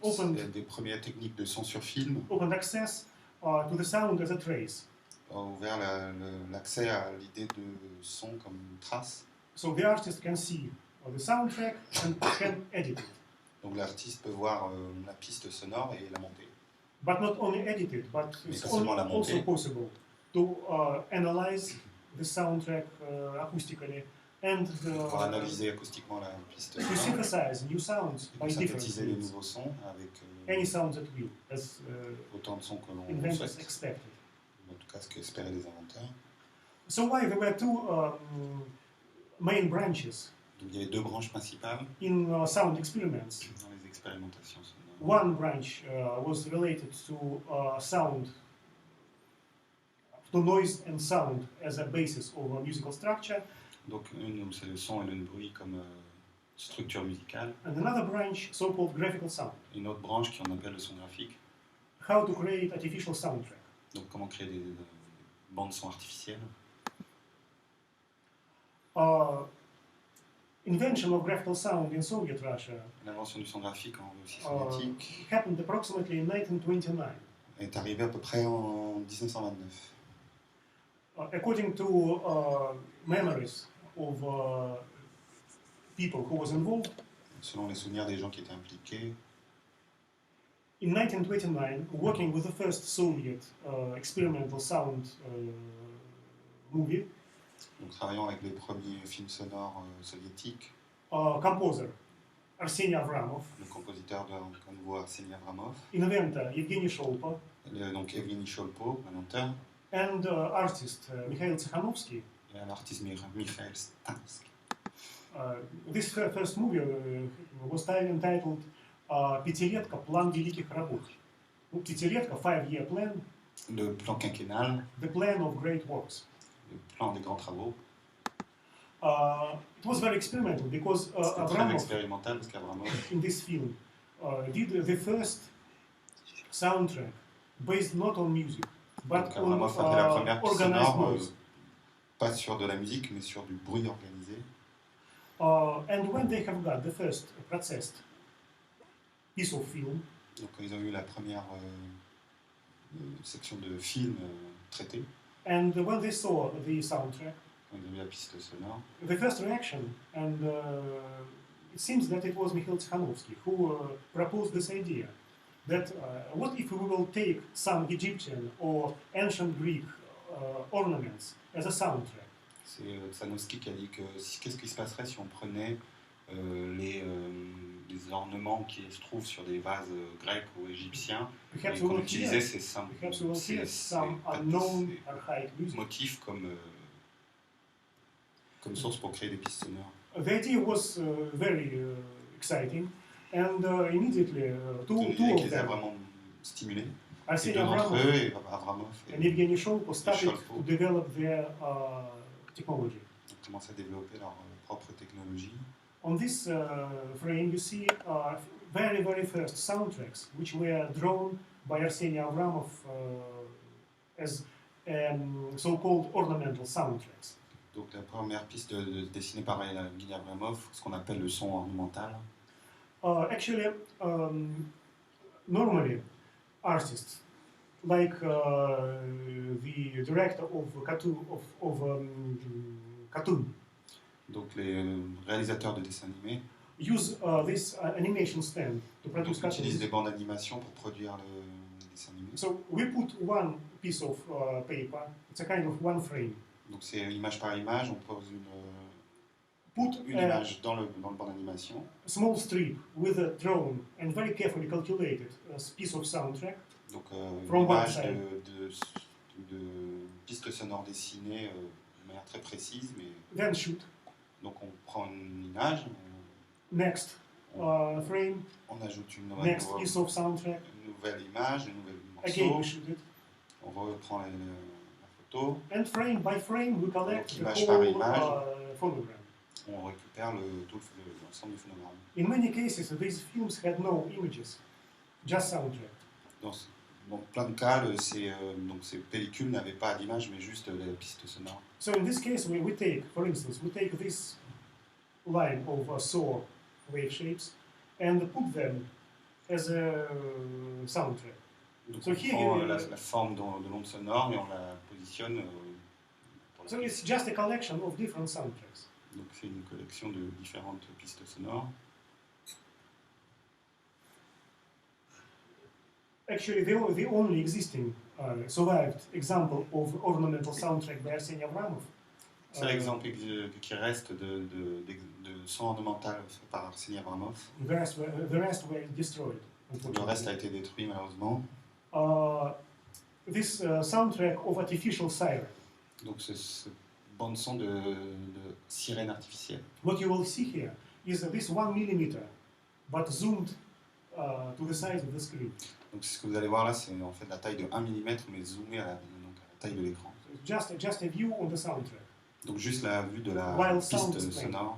opened C'est des premières techniques de son sur film, access to the sound as a trace. ont ouvert l'accès à l'idée de son comme trace. So the artist can see the soundtrack and can edit it. Donc l'artiste peut voir la piste sonore et la monter. But not only edit it, but Mais it's pas seulement la also monter. possible to analyze the soundtrack acoustically and Pour analyser acoustiquement la piste to sonore, synthesize new sounds et by de different synthétiser les means. nouveaux sons avec Any sounds at will, as autant de sons que l'on inventors souhaite, expected. en tout cas ce qu'espéraient les inventeurs. So why there were two main branches Donc il y avait deux branches principales in sound experiments. dans les expérimentations sonores. One branch was related to sound, to noise and sound as a basis of a musical structure, Donc une, c'est le son et le bruit comme structure musicale. and another branch, so-called graphical sound, Une autre branche qui on appelle le son graphique. how to create artificial soundtrack. Donc comment créer des bandes son artificielles. Invention of graphical sound in Soviet Russia L'invention du son graphique en Russie soviétique happened approximately in 1929. est arrivée à peu près en 1929. According to memories of people who was involved, Selon les souvenirs des gens qui étaient impliqués, in 1929, working with the first Soviet experimental sound movie, donc travaillant avec les premiers films sonores soviétiques, composer Arseny Avramov, le compositeur de nouveau Arseny Avramov, inventor Evgeny Sholpo, donc Evgeny Sholpo, l'inventeur, and artist Mikhail Tsikhanovsky. et l'artiste Mikhail Stansky. This first movie was entitled «Пятилетка. План великих работ». Пятилетка, 5-year plan, Le plan quinquennal, the plan of great works. le plan des grands travaux. It was very experimental because C'était très Avramov, expérimental parce qu'Avramov in this film, did the first soundtrack based not on music, but Donc, on Avramov a fait la première piste organized sonore, noise. pas sur de la musique, mais sur du bruit organisé. And when they have got the first processed piece of film, Donc ils ont eu la première section de film traitée, and when they saw the soundtrack, quand ils ont eu la piste sonore, the first reaction, and it seems that it was Mikhail Tsikhanovsky who proposed this idea, that what if we will take some Egyptian or ancient Greek ornaments as a soundtrack? c'est Tsanowski qui a dit que qu'est-ce qui se passerait si on prenait les ornements qui se trouvent sur des vases grecs ou égyptiens et Perhaps we qu'on will utilisait hear, perhaps we will hear some unknown archaic music. motifs comme source pour créer des pistes sonores. The idea was very exciting, and immediately two Une idée of qui les a them, vraiment stimulés. Et Arseny deux d'entre Avramov eux, et Avramov, and Evgeny Sholpo, started Sholpo. to develop their technology. ont commencé à développer leur propre technologie. On this frame, you see very, very first soundtracks, which were drawn by Arseny Avramov as so-called ornamental soundtracks. Donc la première piste dessinée par Evgeny Avramov, ce qu'on appelle le son ornemental. Actually, normally, artists like the director of cartoon Donc les réalisateurs de dessins animés use this animation stand to produce donc, utilisent des cartoons. bandes d'animation pour produire les dessins animés. So we put one piece of paper, it's a kind of one frame. Donc c'est image par image, on pose Put une image dans le banc d'animation, a small strip with a drawn and very carefully calculated piece of soundtrack. donc From une image one side. de piste sonore dessinée de manière très précise, mais Then shoot. donc on prend une image, Next frame, on ajoute une next piece of soundtrack. nouvelle image, un nouvel Again, morceau, we shoot it. on reprend la photo, and frame by frame we collect the Image par whole image. phonogram. on récupère l'ensemble du phonogramme. In many cases, these films had no images, just soundtrack. Dans plein de cas, donc ces pellicules n'avaient pas d'image, mais juste des pistes sonores. So in this case, we take, for instance, we take this line of saw wave shapes and put them as a soundtrack. Donc So on here prend you- la forme de l'onde sonore et on la positionne. Pour So la it's just a collection of different soundtracks. Donc c'est une collection de différentes pistes sonores. Actually, the only existing survived example of ornamental soundtrack by Arseny Avramov. C'est l'exemple qui reste de son ornemental fait par Arseny Avramov. The rest were destroyed, Le unfortunately. reste a été détruit malheureusement. This soundtrack of artificial siren. Donc ce bande son de sirène artificielle. What you will see here is this 1 millimeter, but zoomed to the size of the screen. Donc ce que vous allez voir là, c'est en fait la taille de 1 mm, mais zoomé à la taille de l'écran. So just a view on the soundtrack. Donc juste la vue de la While sound piste is playing. sonore.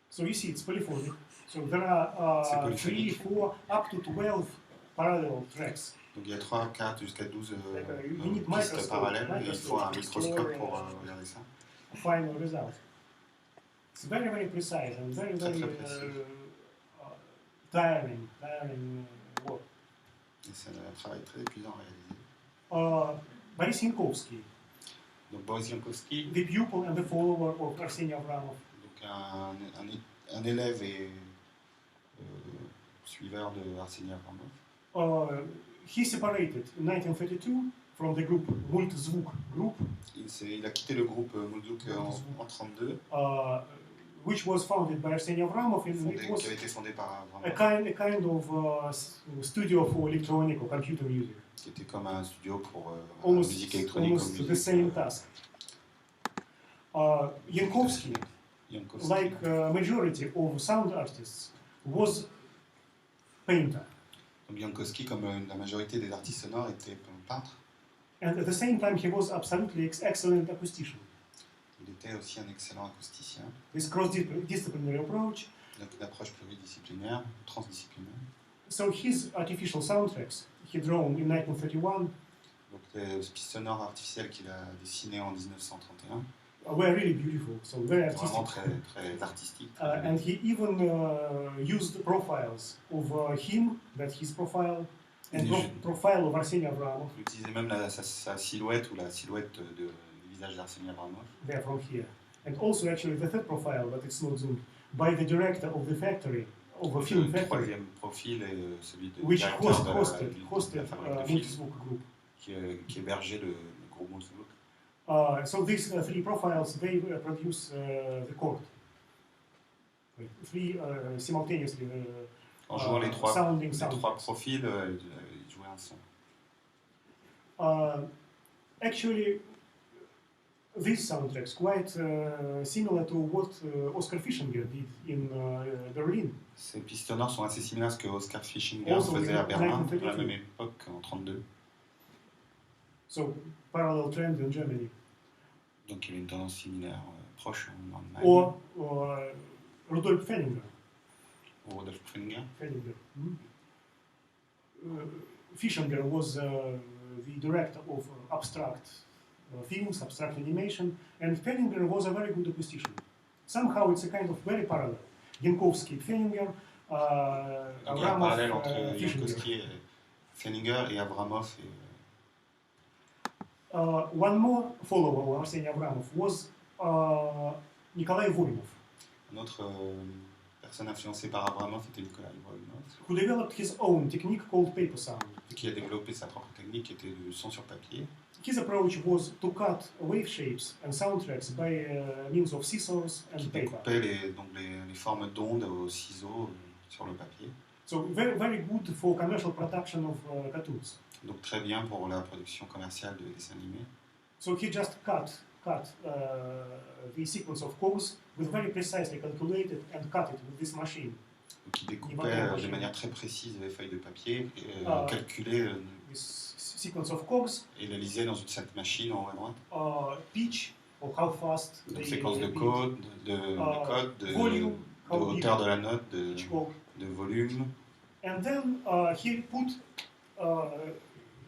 So you see, it's polyphonic. So there are C'est 3, polyphonique. 4, up to 12 parallel tracks. Donc il y a 3, 4 jusqu'à 12 you need pistes microscope, parallèles et il faut un microscope pour regarder ça. Final result. It's very, very precise and very, Très, very très précis. tiring work. Et c'est un travail très épuisant à réaliser. Boris Yankovsky, Donc Boris Yankowski, the pupil and the follower of Arseny Avramov. donc un élève et suiveur de Arseny Avramov. He separated in 1932 from the group Multzvuk group, Il a quitté le groupe Multzvuk en 1932, which was founded by Arseny Avramov, and it qui was avait été fondé par a Avramov, kind of studio for electronic or computer music. qui était comme un studio pour la Almost, musique électronique, comme almost the musique, same task. Yankovsky, Yankowski. like majority of sound artists, was painter. Donc Yankowski, comme la majorité des artistes sonores, était peintre. And at the same time, he was absolutely excellent acoustician. Il était aussi un excellent acousticien. This cross-disciplinary approach. Donc une approche pluridisciplinaire, transdisciplinaire. So his artificial soundtracks he drawn in 1931 Donc les pistes sonores artificielles qu'il a dessinées en 1931, were really beautiful, so very vraiment artistic. très artistiques. And he even used profiles of him, that's his profile, and profile of Arseny Avramov. Il utilisait même sa silhouette ou la silhouette du visage d'Arseny Avramov. They're from here. And also actually the third profile, but it's not zoomed, by the director of the factory, of a film Le factory, troisième profil est celui du which directeur de hosted la fabrique de films, Multzvuk group. qui hébergeait le groupe Multzvuk. So these three profiles, they produce the chord. Three simultaneously En jouant les trois sounding sound. profils, il jouait un son. Actually, these soundtracks quite similar to what Oskar Fischinger did in Berlin. Ces pistes sonores sont assez similaires à ce que Oskar Fischinger Also faisait à in Berlin à 1932. la même époque, en 1932. So parallel trend in Germany. Donc il y avait une tendance similaire, proche en Allemagne. Or Rudolf Fenninger. Rudolf Fenninger. Fischinger was the director of abstract films, abstract animation, and Fenninger was a very good acoustician. Somehow it's a kind of very parallel. Yankovsky, Fenninger, Donc il y a un parallèle Avramov, entre Fischinger. Yankowski et Fenninger et Avramov. One more follower of Arseny Avramov was Nikolai Voronov, Une autre personne influencée par Avramov était Nikolai Voronov, who developed his own technique called paper sound. qui a développé sa propre technique qui était le son sur papier. His approach was to cut wave shapes and soundtracks by means of scissors and Qui paper. découpait les formes d'ondes au ciseau sur le papier. So very, very good for commercial production of cartoons. Donc très bien pour la production commerciale de dessins animés. So he just cut the sequence of codes with very precisely calculated and cut it with this machine. Donc il découpait de manière très précise les feuilles de papier, calculait This sequence of codes, et les lisait dans cette machine en haut à droite. pitch, or how fast Donc they séquence de repeat, code, de volume, de hauteur de la note, each code. de volume. And then he put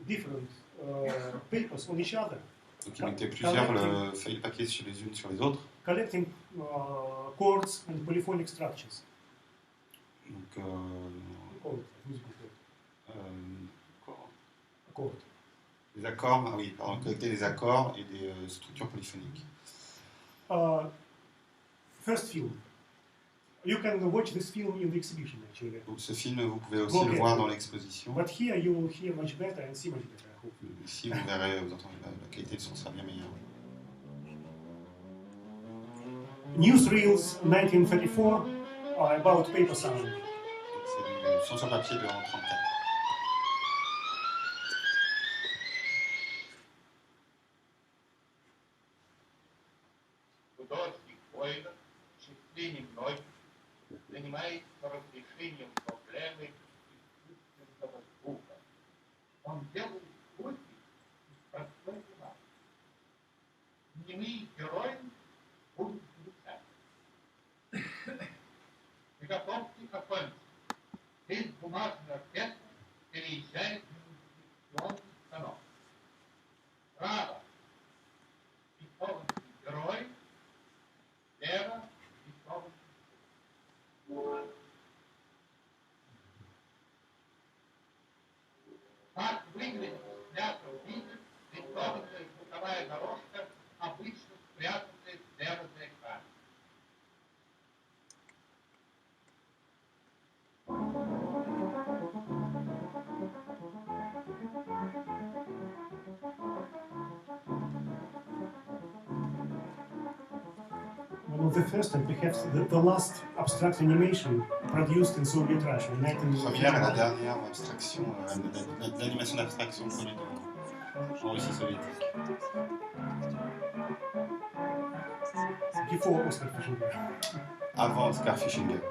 different papers on each other, Donc il mettait plusieurs feuilles de papier les unes sur les autres. collecting chords and polyphonic structures. Donc Musical quoi chord. Des accords, ah oui, pardon, collecter des accords et des structures polyphoniques. First film. You can watch this film in the exhibition actually. Donc ce film, vous pouvez aussi le voir dans l'exposition. But here you will hear much better and see much better, I hope. Ici, vous verrez, vous entendrez, la qualité de son sera bien meilleure. Newsreels 1934 are about paper sound. Donc c'est du son sur papier de 1934. Художник воинов, счастливее многих, занимается разрешением проблемы искусственного звука. Он делает звуки из простой бумаги. Немые герои будут звучать. Приготовьте окончить. Весь бумажный оркестр переезжает на инвестиционный станок. Право. Рисованный герой. Лево. Рисованный. Так выглядит в снятом виде рисованная звуковая дорожка, обычно спрятанная слева за экраном. One of the first and perhaps the last abstract animation produced in Soviet Russia in La première et la 1951. dernière abstraction, l'animation d'abstraction produite en Russie soviétique. Before Oscar Fischer. Avant Oscar Fischinger.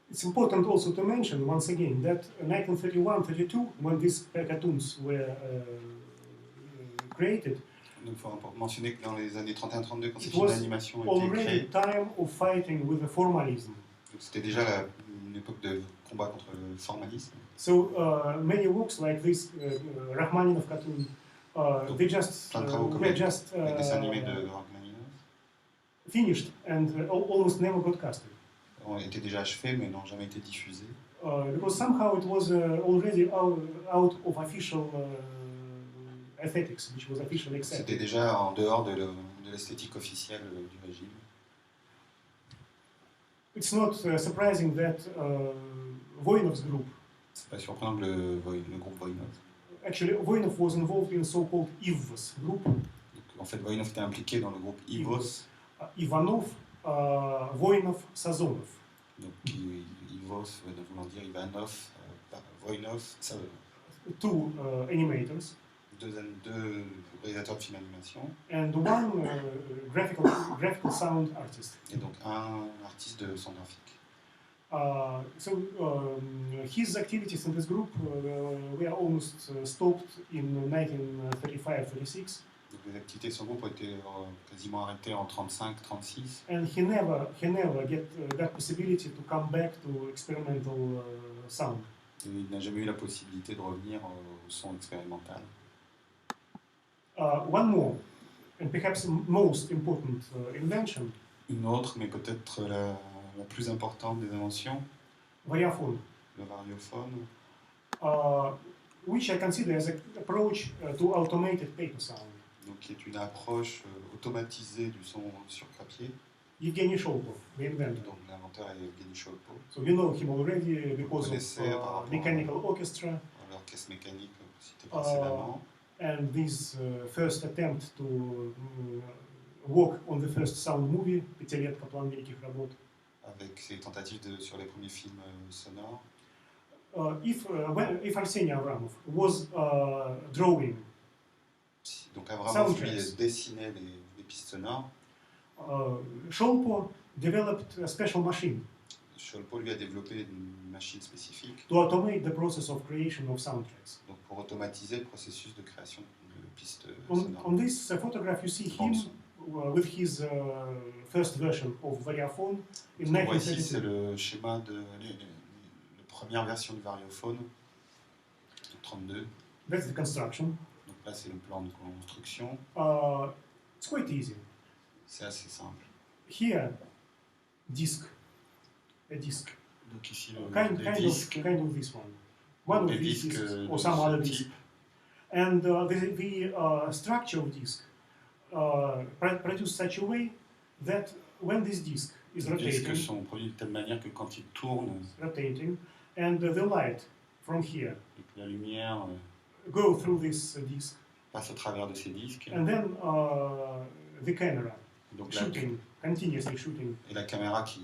It's important also to mention once again that 1931-32, when these cartoons were created, Donc il faut mentionner que dans les années 31-32, quand it ces films was d'animation étaient already créés, time of fighting with the formalism. donc c'était déjà une époque de combat contre le formalisme. So many works like this, Rachmaninov cartoon, they just Plein de travaux comme were les just dessins animés de Rachmaninov finished and almost never got casted. ont été déjà achevés mais n'ont jamais été diffusés. Because somehow it was already out of official aesthetics, which was officially C'était accepted. déjà en dehors de l'esthétique officielle du régime. It's not surprising that Voinov's group, C'est pas surprenant que le groupe Voinov. actually Voinov was involved in so-called IVOS group, Donc, en fait, Voinov était impliqué dans le groupe IVOS. Ivanov, Voinov, Sazonov. Donc IVOS voulant dire Ivanov, Voinov, Two animators deux réalisateurs de films d'animation and one graphical sound artist. et donc un artiste de son graphique. His activities in this group were almost stopped in 1935-36, Donc les activités de son groupe ont été quasiment arrêtées en 35-36 and he never get that possibility to come back to experimental sound. et il n'a jamais eu la possibilité de revenir au son expérimental. One more, and perhaps most important invention, Une autre, mais peut-être la plus importante des inventions, variophone, le variophone, which I consider as an approach to automated paper sound. donc qui est une approche automatisée du son sur papier. Evgeny Sholpov, the inventor. Donc l'inventeur est Evgeny Sholpov, So you know him already because connaissez par rapport of mechanical orchestra l'orchestre mécanique cité précédemment. and this first attempt to work on the first sound movie, «Пятилетка. План великих работ». Avec ses tentatives sur les premiers films sonores. If Arseny Avramov was drawing Donc Avramov lui soundtracks, dessinait les pistes sonores. Sholpo developed a special machine Sholpo lui a développé une machine spécifique to automate the process of creation of soundtracks. donc pour automatiser le processus de création de pistes On sonores. this photograph, you see him with his first version of variophone in Ce qu'on voit ici, c'est 1932. le schéma de la première version du variophone, de 32. That's the construction. Donc là, c'est le plan de construction. It's quite easy. C'est assez simple. Here, a disc, Donc ici, kind le disque, of this one, one of des these disques discs de or some ce other type. disc, and the structure of disc produced such a way that when this disc is Les disques rotating, sont produits de telle manière que quand ils tournent, and the light from here et que la lumière go through this disc, passe au travers de ces disques, and then the camera donc continuously shooting et la caméra qui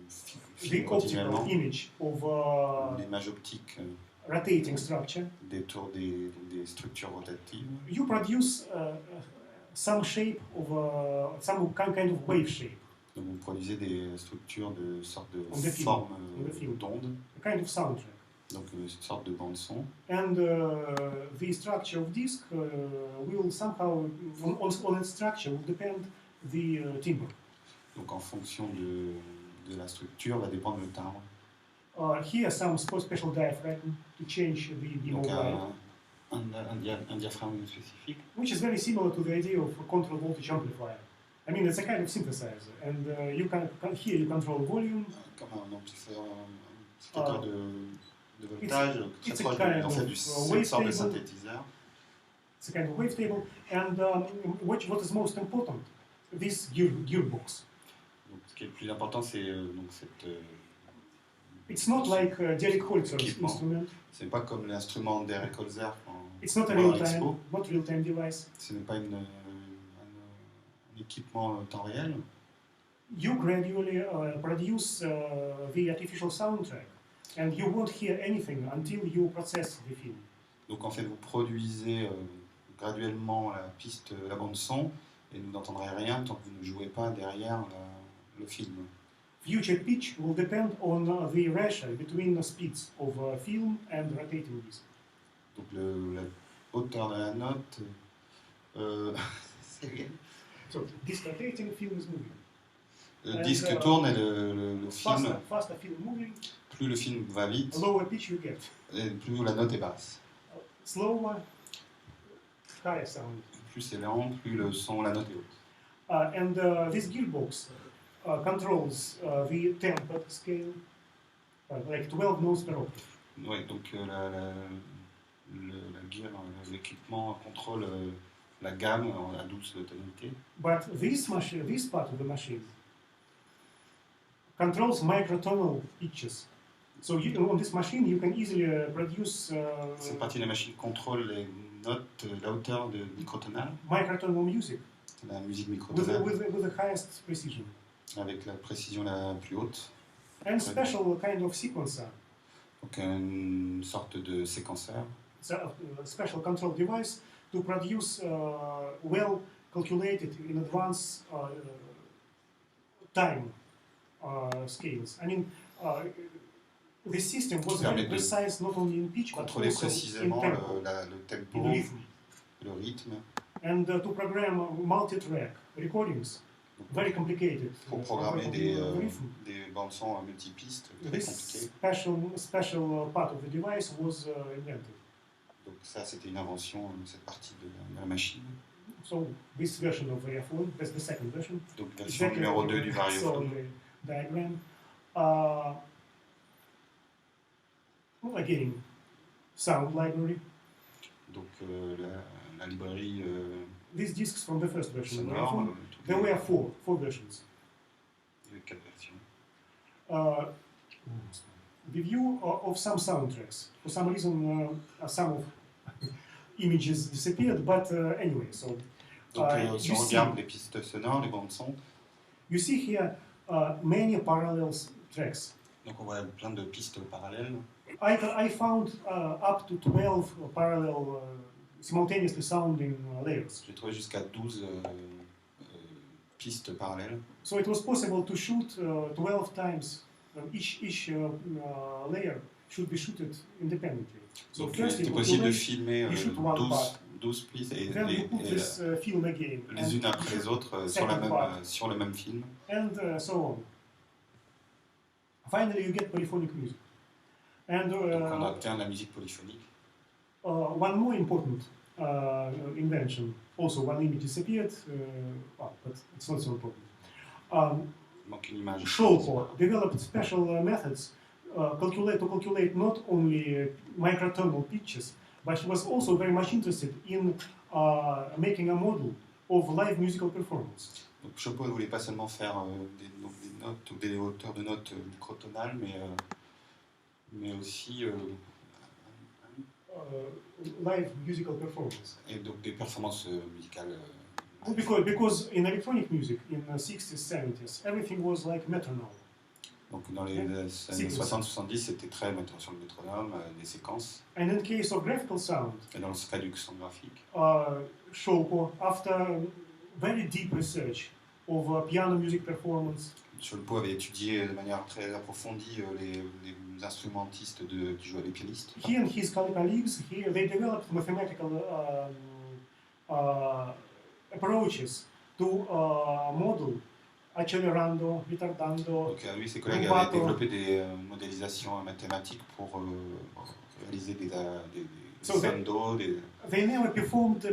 the filme optical continuellement image of l'image optique rotating structure. des structures rotatives. You produce some shape of some kind of wave shape, Donc vous produisez des structures de sorte de On the film. forme On the film. d'onde, a kind of soundtrack. donc une sorte de bande son. And the structure of disc will somehow, on its structure will depend the timbre. Donc en fonction de la structure va dépendre le timbre. Here some special diaphragm to change the beam Donc of light, un diaphragme spécifique. which is very similar to the idea of a control voltage amplifier. I mean, it's a kind of synthesizer, and you can here you control volume. Comme un amplificateur de voltage, it's très a proche kind en fait of, du wave sorte de table. synthétiseur. It's a kind of wave table, and what is most important, this gearbox. Donc ce qui est le plus important, c'est donc cette. It's not like Derek Holzer's Équipement. instrument. C'est pas comme l'instrument d'Eric Holzer It's not a pendant real-time, l'expo. not real-time device. Ce n'est pas un équipement temps réel. You gradually produce the artificial soundtrack, and you won't hear anything until you process the film. Donc en fait, vous produisez graduellement la bande son, et vous n'entendrez rien tant que vous ne jouez pas derrière le film. Future pitch will depend on the ratio between the speeds of film and rotating disc. Donc la hauteur de la note, c'est rien. So this rotating film is moving. Le And, disque tourne et le film, Faster film moving, plus le film va vite, lower pitch you get. et plus la note est basse. Slower, higher sound. Plus c'est lent, plus la note est haute. And this gearbox controls the tempo scale, like 12 notes per octave. Ouais, donc l'équipement contrôle la gamme à 12 tonalités. But this part of the machine controls microtonal pitches. So on this machine, you can easily produce Cette partie de la machine contrôle les notes, la hauteur de microtonale, microtonal music la musique with microtonale, the highest precision. avec la précision la plus haute. And special kind of sequencer, Donc une sorte de séquenceur, so a special control device to produce well calculated in advance time scales. I mean, the system was very Permet de precise not only in pitch but contrôler also in précisément tempo, le tempo, in rhythm, le rythme, and to program multi-track recordings, very complicated. pour programmer des rhythm. bandes-sons multipistes très This compliquées. special part of the device was invented. Donc ça, c'était une invention, cette partie de la machine. So this version of variophone, that's the second version. Donc version numéro 2 du So variophone. the diagram. Well, again, sound library. Donc la librairie These discs from the first version of sonore, variophone. There were four versions. il y a 4 versions. The view of some soundtracks. For some reason, some of images disappeared, but anyway, so Donc si you on see, regarde les pistes sonores, les bandes son, you see here many parallel tracks. donc on voit plein de pistes parallèles. I found up to 12 parallel simultaneously sounding layers. J'ai trouvé jusqu'à 12 pistes parallèles. So it was possible to shoot 12 times. Each layer should be shooted independently. So Donc first c'était you possible de calculate, filmer you shoot one 12, part. 12 pistes et Then you put this film again, les unes après les autres second part. sur le même film. and so on. Finally, you get polyphonic music. And Donc on obtient de la musique polyphonique. one more important invention. Also, one image disappeared, but it's not so important. Il manque une image. Showcore developed special methods to calculate not only microtonal pitches, but she was also very much interested in making a model of live musical performance. Donc Chopin ne voulait pas seulement faire des notes ou des hauteurs de notes microtonales, mais aussi Live musical performance. et donc des performances musicales. Because in electronic music in the 60s, 70s, everything was like metronome. Donc dans les années 60-70, c'était très mettant sur le métronome, des séquences. And in case of graphical sound, Et dans le cas du son graphique, Shoko, after very deep research of piano music performance, Cholpo avait étudié de manière très approfondie les instrumentistes qui jouaient les pianistes. he and his colleagues, they developed mathematical approaches to model accelerando, retardando. Donc lui et ses collègues avaient développé des modélisations mathématiques pour réaliser des sando, des... They never performed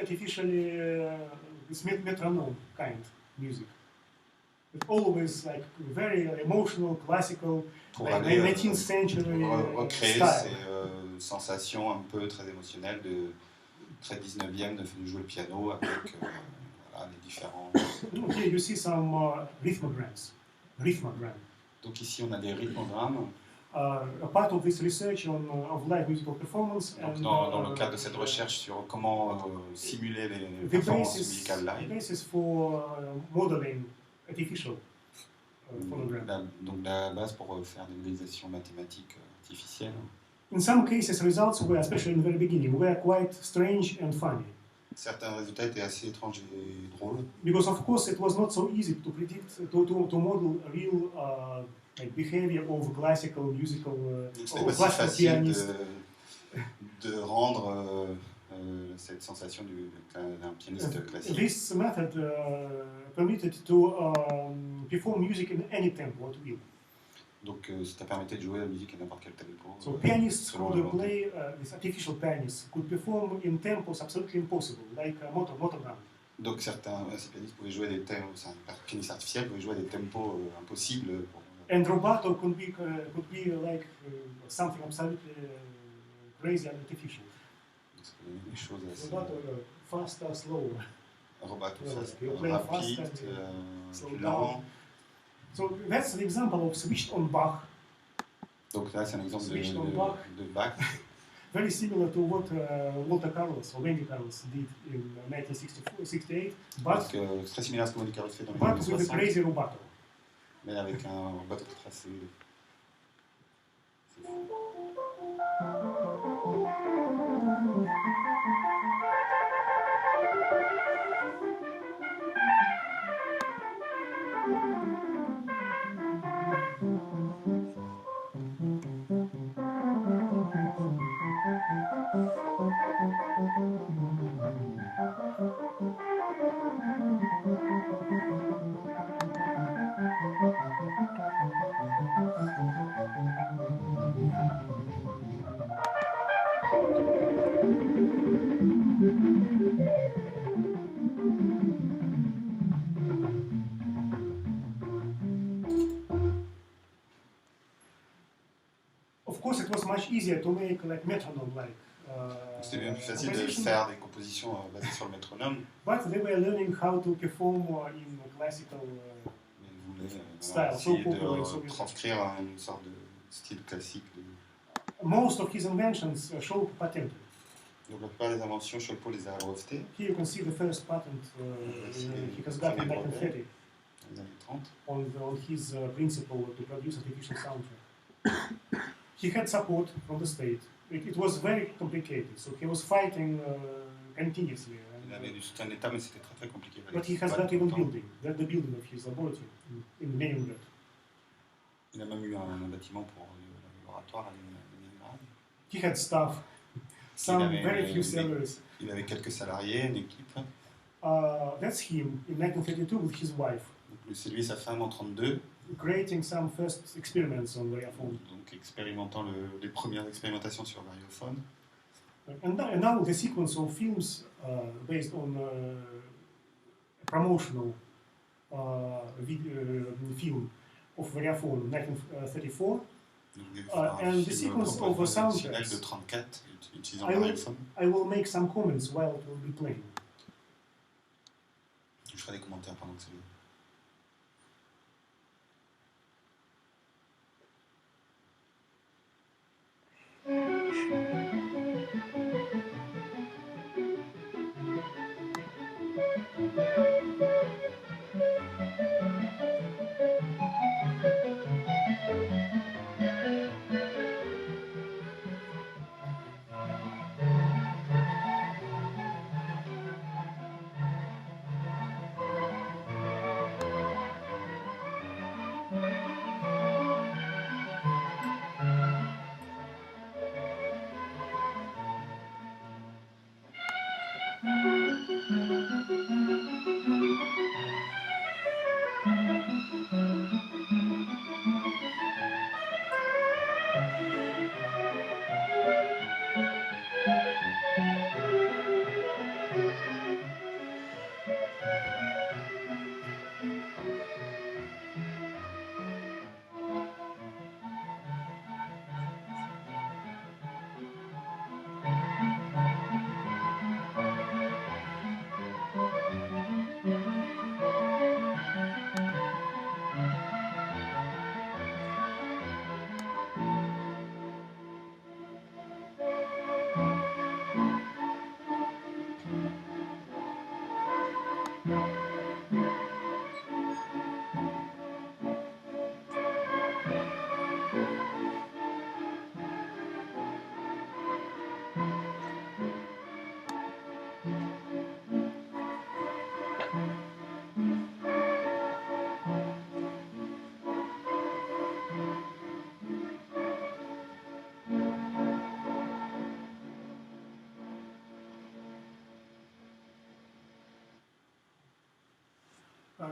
artificially this metronome kind music. It always like very emotional, classical, pour like aller 19th century recréer style. ces sensations un peu très émotionnelles de très 19e de jouer le piano avec voilà, les différents... Here you see some rhythmograms. Donc ici on a des rythmogrammes. A part of this research of live musical performance. Donc and, dans le cadre de cette recherche sur comment simuler les the performances musicales live, basis for modeling artificial phonogram. donc la base pour faire des modélisations mathématiques artificielles. In some cases, results were, especially in the very beginning, were quite strange and funny. Certains résultats étaient assez étranges et drôles. Because of course it was not so easy to predict, to model real like behavior of classical musical C'était or pas si classical facile pianist. de rendre cette sensation d'un pianiste classique. This method permitted to perform music in any tempo at will. Donc ça permettait de jouer la musique à n'importe quel tempo. So pianists selon could la volonté. play, these artificial pianists could perform in tempos absolutely impossible, like motogram. Donc certains ces pianistes pouvaient jouer des tempos, un pianiste artificiel pouvait jouer des tempos impossibles. And rubato could be like something absolutely crazy and artificial. Donc ça peut donner des choses assez... Rubato faster, slower. Rubato, Yeah, ça you c'est play rapide, fast and slow plus down. lent. So that's an example of switched on Bach, Donc là, c'est un exemple Switch on Bach. de Bach, very similar to what Walter Carlos or Wendy Carlos did in 1968, donc très similaire à ce que Monica Carlos fait dans les but années with a 60, crazy rubato. mais avec un bateau tracé. Of course, it was much easier to make like metronome-like C'était bien plus facile de composition, faire des compositions basées sur le métronome, but they were learning how to perform in classical. mais ils voulaient Style, essayer so popular, so de transcrire une sorte de style classique. Most of his inventions Scholl patented. Donc la plupart des inventions, Scholl les a brevetées Here you can see the first patent he has got in 1930 dans les années 30. on his principle to produce artificial soundtrack. He had support from the state. It was very complicated, so he was fighting continuously. Il avait du soutien de l'État, mais c'était très très compliqué. But he has got even building, the building of his laboratory in Leningrad. Il a même eu un bâtiment pour le laboratoire à Leningrad. He had staff, some avait very few des- salaries. Il avait quelques salariés, une équipe. That's him in 1932 with his wife, Donc, c'est lui et sa femme en 32, creating some first experiments on variophone. donc expérimentant les premières expérimentations sur variophone. And now the sequence of films based on promotional film of variophone 1934. Donc, And the sequence of the promotionnel soundtracks. de 34 utilisant I will- variophone. I will make some comments while it will be playing. Je ferai des commentaires pendant que c'est lui.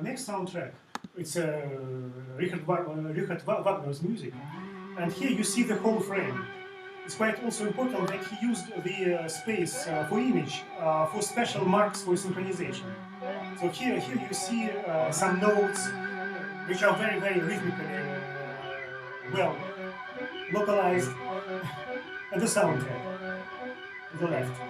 Next soundtrack, it's Richard Wagner's music, and here you see the whole frame. It's quite also important that he used the space for image for special marks for synchronization. So here you see some notes which are very, very rhythmically well localized, and the soundtrack to the left.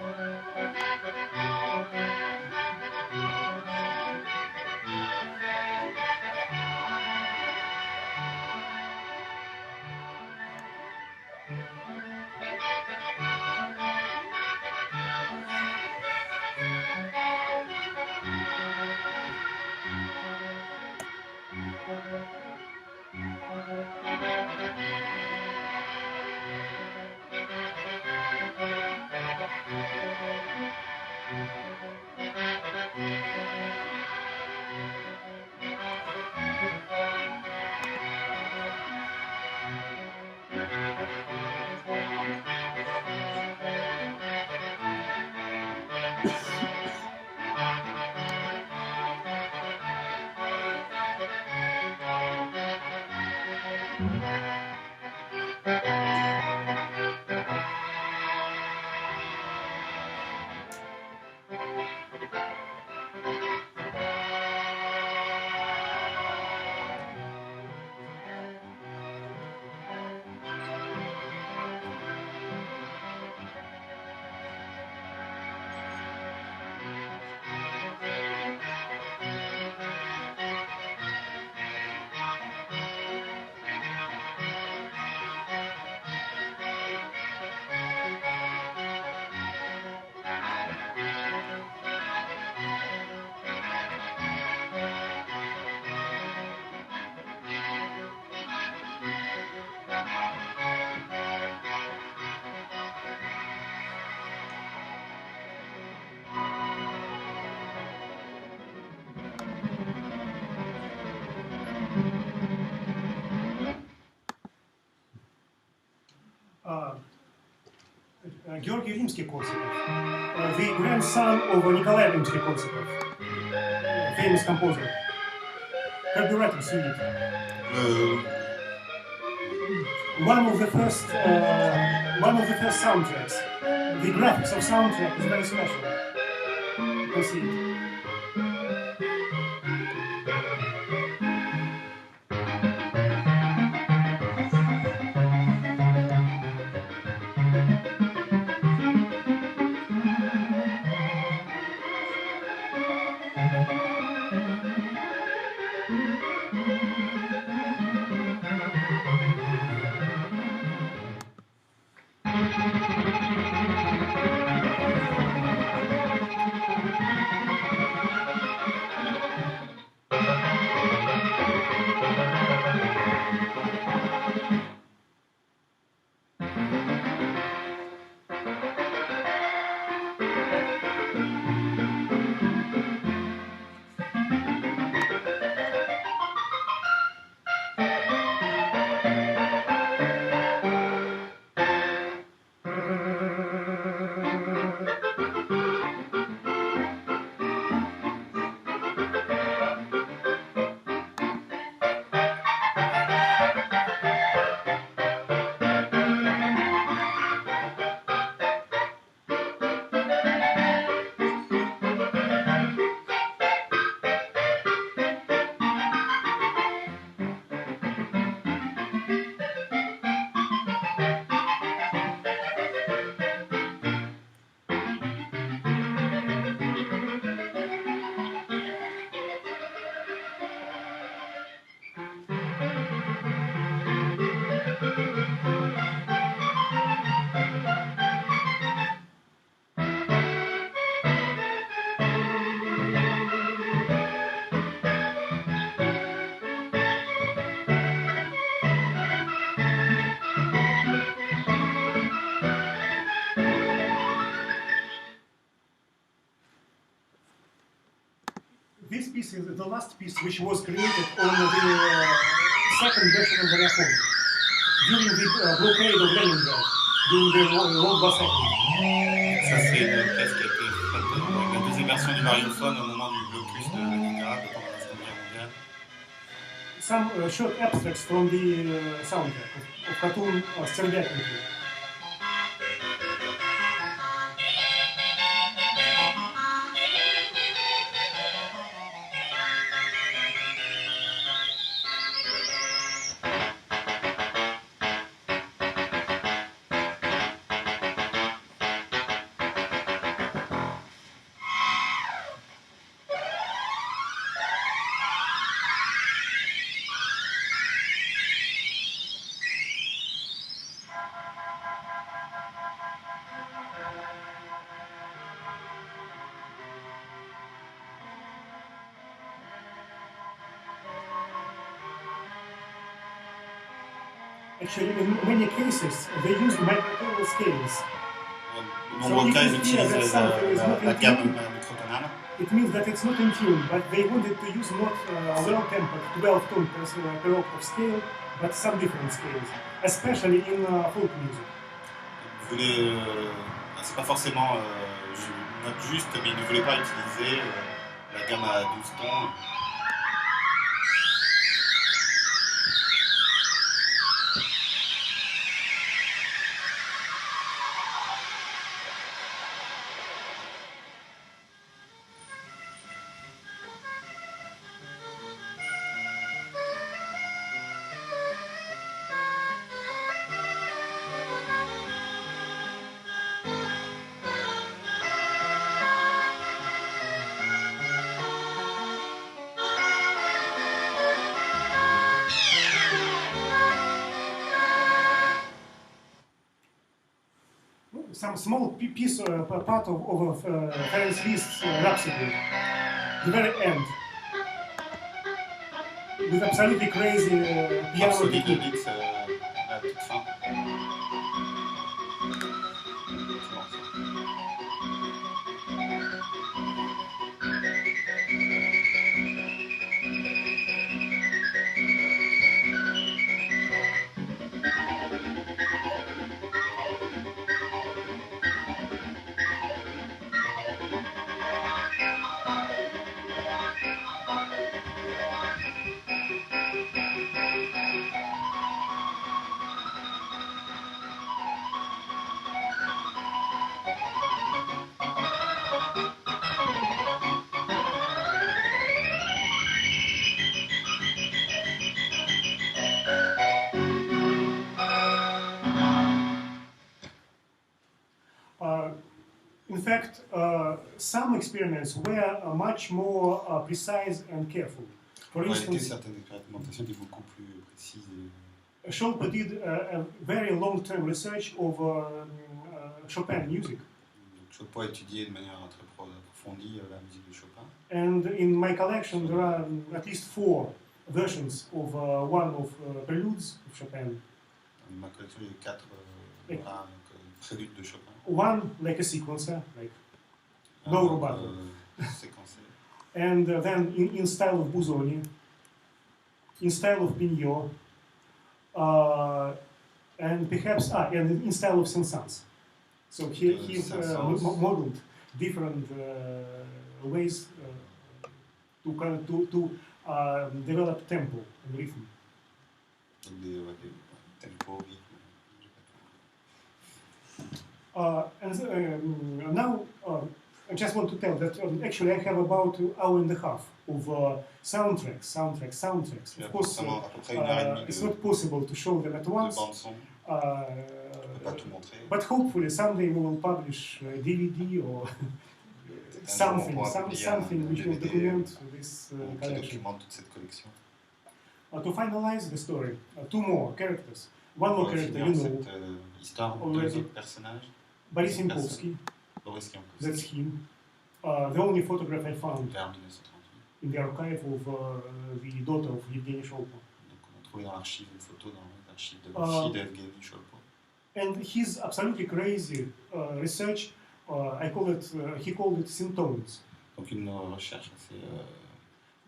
Георгий Римский-Корсаков, the grandson of Nikolai Rimsky-Korsakov, famous composer. Carburetor suite. One of the first soundtracks. The graphics of soundtrack is very special. You can see it. This piece is the last piece which was created on the second version of the Variaphone during the blockade of Leningrad, during the World War II. Ça, c'est une pièce qui a été faite avec la deuxième version du variophone au moment du blocus de Leningrad pendant la Seconde Guerre mondiale. Some short abstracts from the soundtrack of cartoon Sтервятники. Actually, in many cases, they use microtonal scales. De nombreux cas, ils utilisent la gamme tune, microtonale. it means that it's not in tune, but they wanted to use not well-tempered 12-tone per octave scale, but some different scales, especially in folk music. Ils voulaient, c'est pas forcément note juste, mais ils ne voulaient pas utiliser la gamme à 12 tons. Some small piece, part of Ferenc Liszt's Rhapsody, the very end, with absolutely crazy piano Rhapsody de technique. Liszt à toute fin. In fact, some experiments were much more precise and careful. For En réalité, instance, certaines expérimentations étaient beaucoup plus précises. Scholpe did a very long-term research over Chopin music. Donc, Chopin a étudié de manière très approfondie la musique de Chopin. And in my collection, there are at least 4 versions of one of preludes of Chopin. Dans ma collection, il y a 4 préludes de Chopin. One like a sequencer, like no rubato. Séquencé. And then in style of Busoni, in style of Pignot, and perhaps and in style of Saint-Saëns. So he modeled different ways to develop tempo and rhythm. Donc des tempos, rythmes. And now I just want to tell that actually I have about an hour and a half of soundtracks. Of course, it's not possible to show them at once. But hopefully someday we will publish a DVD or something which will document this collection. To finalize the story, 2 more characters. One more character you know already. Boris Yankowski, that's him. The only photograph I found in the archive of the daughter of Evgeny Sholpo. And his absolutely crazy research, he called it syntones. Donc une recherche assez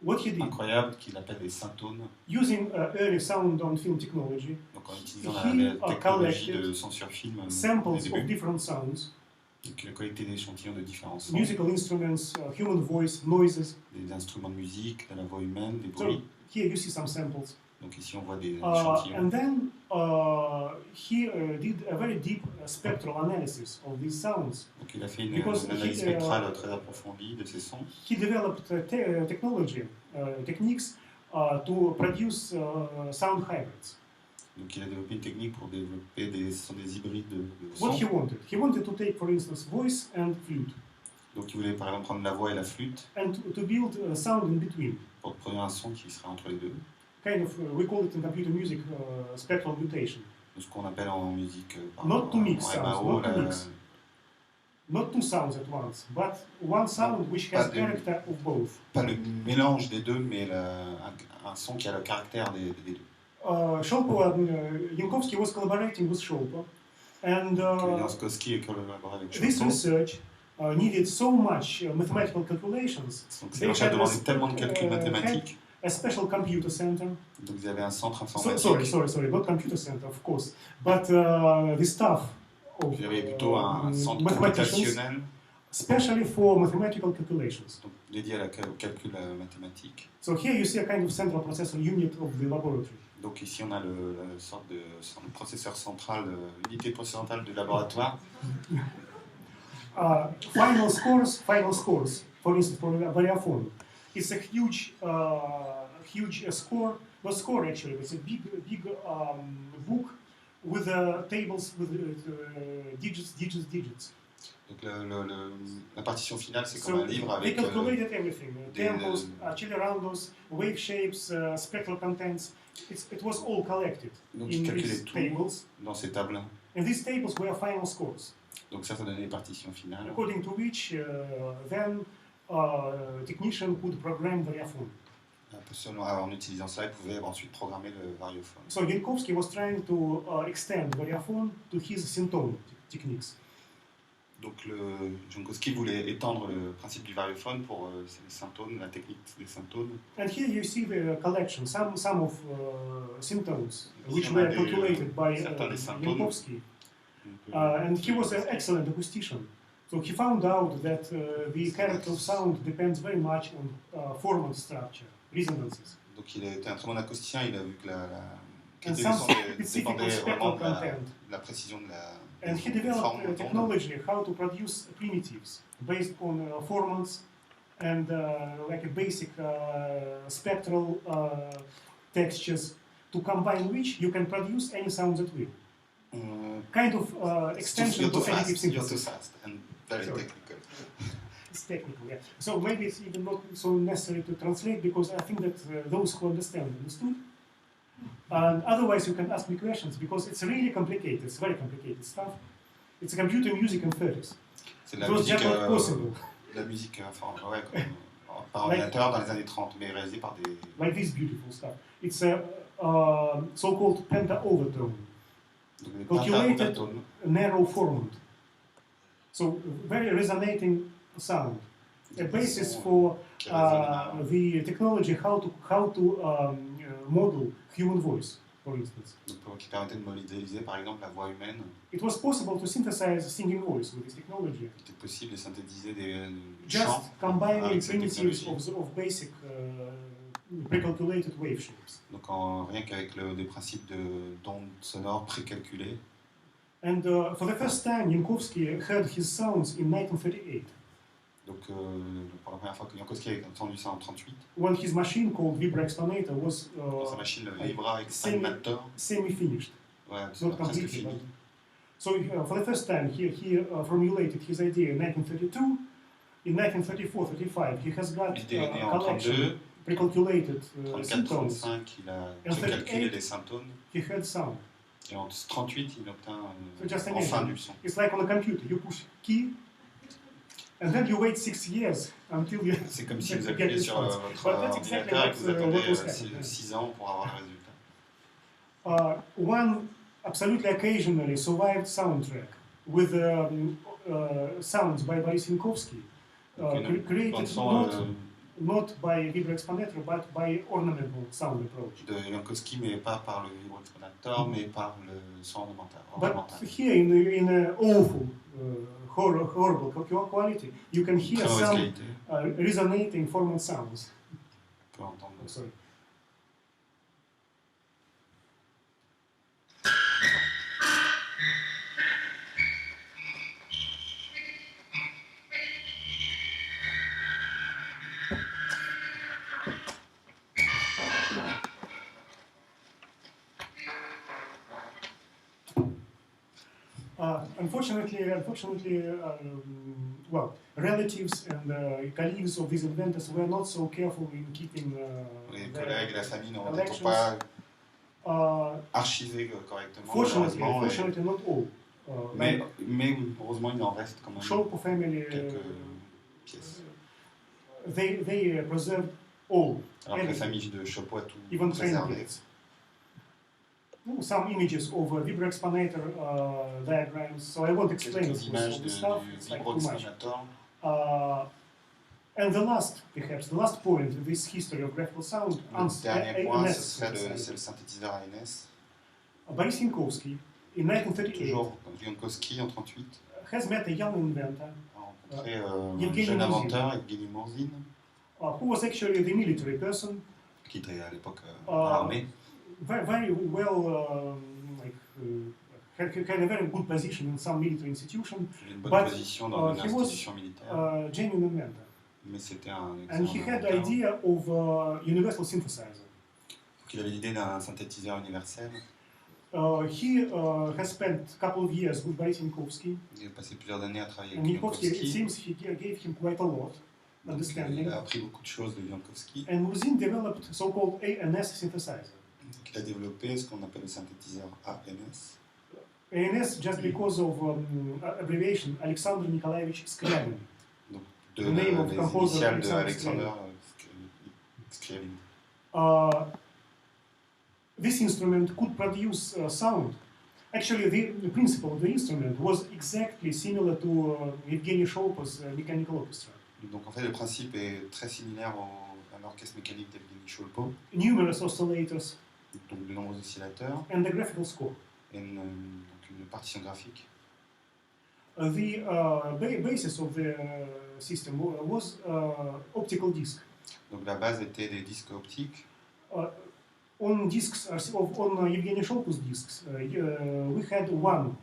What he did, incroyable qu'il appelle des syntones. Using early sound on film technology, Donc en utilisant la technologie de son sur film samples des débuts. of different sounds, Donc il a collecté des échantillons de différents sons, musical instruments, human voice, noises. des instruments de musique, de la voix humaine, des So bruits. here you see some samples. Donc ici on voit des échantillons. And then he did a very deep spectral analysis of these sounds. Donc il a fait une Because analyse spectrale très approfondie de ces sons. He developed techniques to produce sound hybrids. Donc il a développé une technique pour développer des hybrides de What sons. he wanted to take, for instance, voice and flute, Donc il voulait par exemple prendre la voix et la flûte and to build sound in between. pour produire un son qui serait entre les deux. Kind of, we call it in computer music spectral mutation. De ce qu'on appelle en musique Not to mix en sounds, MAO, not to mix. Not 2 sounds at once, but one sound which has character of both. pas le mélange des deux, mais un son qui a le caractère des deux. Jankowski was collaborating with Sholpo, and Jankowski est collaboré avec this Sholpo. research needed so much mathematical calculations. Donc ces recherches demandaient tellement de calculs mathématiques. A special computer center. Donc ils avaient un centre informatique. Sorry, not computer center, of course, but the staff of Il y avait plutôt un centre computationnel, especially for mathematical calculations. donc dédié au calcul mathématique. So here you see a kind of central processor unit of the laboratory. Donc ici on a le sorte de processeur central, unité processeur du laboratoire. Final scores. For instance, for Variaphone, it's a huge score. Not score actually, it's a big book with tables with digits. Donc la partition finale, c'est comme un livre avec they calculated everything: tempos, accelerandos, wave shapes, spectral contents. It was all collected donc in ils calculaient these tout tables. dans ces tables. And these tables were final scores. Donc ça donnait les partitions finales. According to which then technician could program Variaphone. Seulement en utilisant cela, il pouvait ensuite programmer le variophone. So Jankowski was trying to extend Variaphone to his syntone techniques. Donc Jankowski voulait étendre le principe du variophone pour les syntones, la technique des syntones. And here you see the collection, some of syntones which were calculated by Jankowski. And he was an excellent acoustician. So he found out that the character of sound depends very much on formal structure, resonances. Donc il était un très bon acousticien, il a vu que la And qualité some du son specific dépendait spectral vraiment de content. la précision de la And he forme developed d'onde. technology how to produce primitives based on formants and like a basic spectral textures, to combine which you can produce any sounds at will. Kind of extension You're too to additive fast, you're too synthesis. fast and very Sorry. technical. It's technical, yeah. So maybe it's even not so necessary to translate, because I think that those who understood. And otherwise you can ask me questions, because it's really complicated, it's very complicated stuff. It's computer music in 30s. C'est de la It was musique, just not possible. la musique par ordinateur dans les années 30, mais réalisée par des... Like this beautiful stuff. It's a so-called penta-overtone, Donc des calculated pentatones. narrow formant. So very resonating sound. A basis for the technology how to model human voice, for instance. Donc, qui permettait de modéliser par exemple la voix humaine. It was possible to synthesize singing voice with this technology. Il était possible de synthétiser des Just chants combining avec cette primitives technologie. of basic pre-calculated wave shapes. Donc rien qu'avec des principes d'ondes sonores précalculés. And for the first time, Jankowski heard his sounds in 1938, Donc pour la première fois que Jankowski a entendu ça en 1938, when his machine called Vibra Explanator was dans sa machine le Vibra Explanator, semi-finished, ouais, not c'est presque completely. fini. But... So for the first time, he formulated his idea in 1932. In 1934-35, he has got L'idée est née a en collection 32, pre-calculated syntones. 34-35, il a And calculé 38, les syntones, He had sound. et en 38, il obtint So just enfin imagine, du son. it's like on a computer. You push key, and then you wait 6 years until you C'est comme si get vous the appuyez sur response. votre But that's exactly ordinateur et que vous what was attendez happening. 6 ans pour avoir le résultat. One absolutely occasionally survived soundtrack with sounds by Boris Yankovsky, created not by Vibra Explanator, but by ornamental sound approach. De Jankowski, mais pas par le Vibra Explanator, mais par le son ornemental. But here, in a awful, horrible quality, you can hear Très mauvaise some qualité. resonating formal sounds. On peut entendre ça. Sorry. Unfortunately, well, relatives and colleagues of these inventors were not so careful in keeping Les their collègues et la famille n'ont collections. pas Uh, archivé correctement, fortunately, malheureusement. not all. Mais heureusement, il en reste quand même Sholpo family, quelques pièces. they preserved all. Alors que la everything, famille de Chopo a tout even train préservé. plates. some images of vibroexpanator diagrams. So I won't explain Quelques this images all the stuff. du It's like too much. vibroexpanator. And the last, perhaps, the last point in this history of graphical sound, Le dernier point, ce ANS serait c'est synthesizer. le synthétiseur ANS. Boris Yankovsky, in 1938, Toujours Yankowski en 38 has met a young inventor a rencontré un Evgeny jeune Mouzin. inventeur, Evgeny Mouzin, who was actually the military person, qui était à l'époque dans l'armée, very well, had a very good position in some military institution, il avait une bonne but, position dans une he was, institution militaire, genuine inventor. mais c'était un And he excellent had the inventeur. idea of universal synthesizer. Donc, il avait l'idée d'un synthétiseur universel. He has spent a couple of years with Boris Yankovsky, Il a passé plusieurs années à travailler and avec Yankovsky, it Yankowski. seems, he gave him quite a lot, Donc, understanding. il a appris beaucoup de choses de Yankowski. And Mouzin developed so-called ANS synthesizer. Donc, il a développé ce qu'on appelle le synthétiseur ANS. ANS just because of abbreviation, Alexander Nikolaevich Skrябin. Donc, The name of les composer initiales de Alexander Alexander Skrябin. This instrument could produce sound. Actually, the principle of the instrument was exactly similar to Evgeny Sholopov's mechanical orchestra. Donc en fait, le principe est très similaire à l'orchestre mécanique d'Evgeny Sholpo, Numerous oscillators donc de nombreux oscillateurs and the graphical score. et donc une partition graphique. The basis of the system was optical disc. Donc la base était des disques optiques. On discs, on Evgeny Sholpov's discs, we had one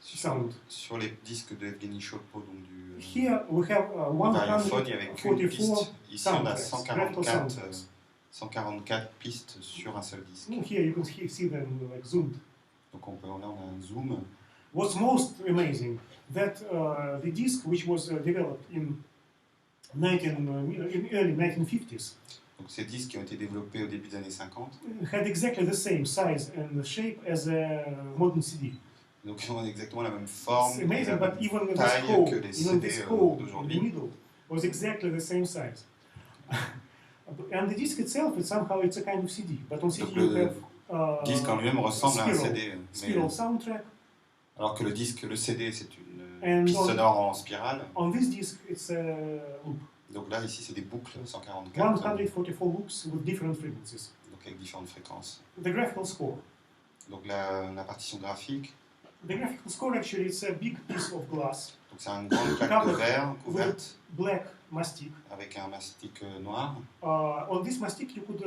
sound. Sur les disques de Evgeny Sholpo, donc du Here we have variophone, il n'y avait qu'une 144 piste. Ici, on a soundtracks, graphical 144 pistes sur un seul disque. Here you can see them like zoomed. Donc là, on a un zoom. What's most amazing that the disc, which was developed in early 1950s, Donc ces disques qui ont été développés au début des années 50, had exactly the same size and shape as a modern CD. donc ils ont exactement la même forme, It's et amazing, la but même even this taille hole, que les even this CD hole in the d'aujourd'hui. middle was exactly the same size. And the disc itself, it's a kind of CD, but on CD Donc you le have disque en lui-même ressemble à un spiral, CD, spiral soundtrack. alors que le CD c'est une And piste on- sonore en spirale. On this disc, it's a loop. Donc là ici c'est des boucles 144, 144 loops with different frequencies. donc avec différentes fréquences. The graphical score. Donc la partition graphique, The graphical score actually it's a big piece of glass, donc c'est une grande plaque de verre couverte black mastic. avec un mastic noir. On this mastic you could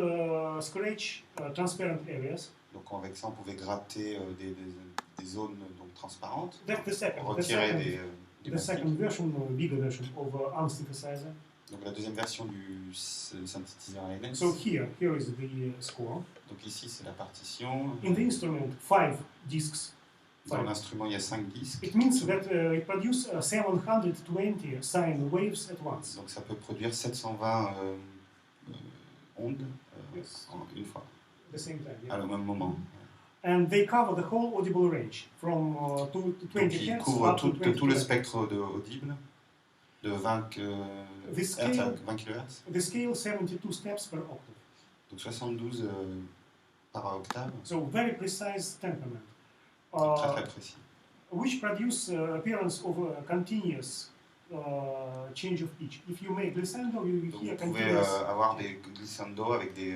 scratch transparent areas. Donc avec ça on pouvait gratter des zones donc transparentes, That's the second. retirer des The mastiques. second version, bigger version of ARM synthesizer. Donc la deuxième version du synthétiseur ANS. So here is the score. Donc ici c'est la partition. In the instrument, 5 discs. Dans l'instrument il y a 5 disques. It means that it produces 720 sine waves at once. Donc ça peut produire 720 ondes Yes. en une fois, At the same time. à Yeah. le même moment. And they cover the whole audible range from to 20 Donc il Hz couvre up to 20 tout le kHz. spectre audible de 20 This Hz à scale, 20 kHz. the scale 72 steps per octave. Donc 72 par octave, So very precise temperament, donc très très précis. which produce appearance of a continuous change of pitch. If you make glissando, you will Donc hear vous pouvez continuous. avoir des glissando avec des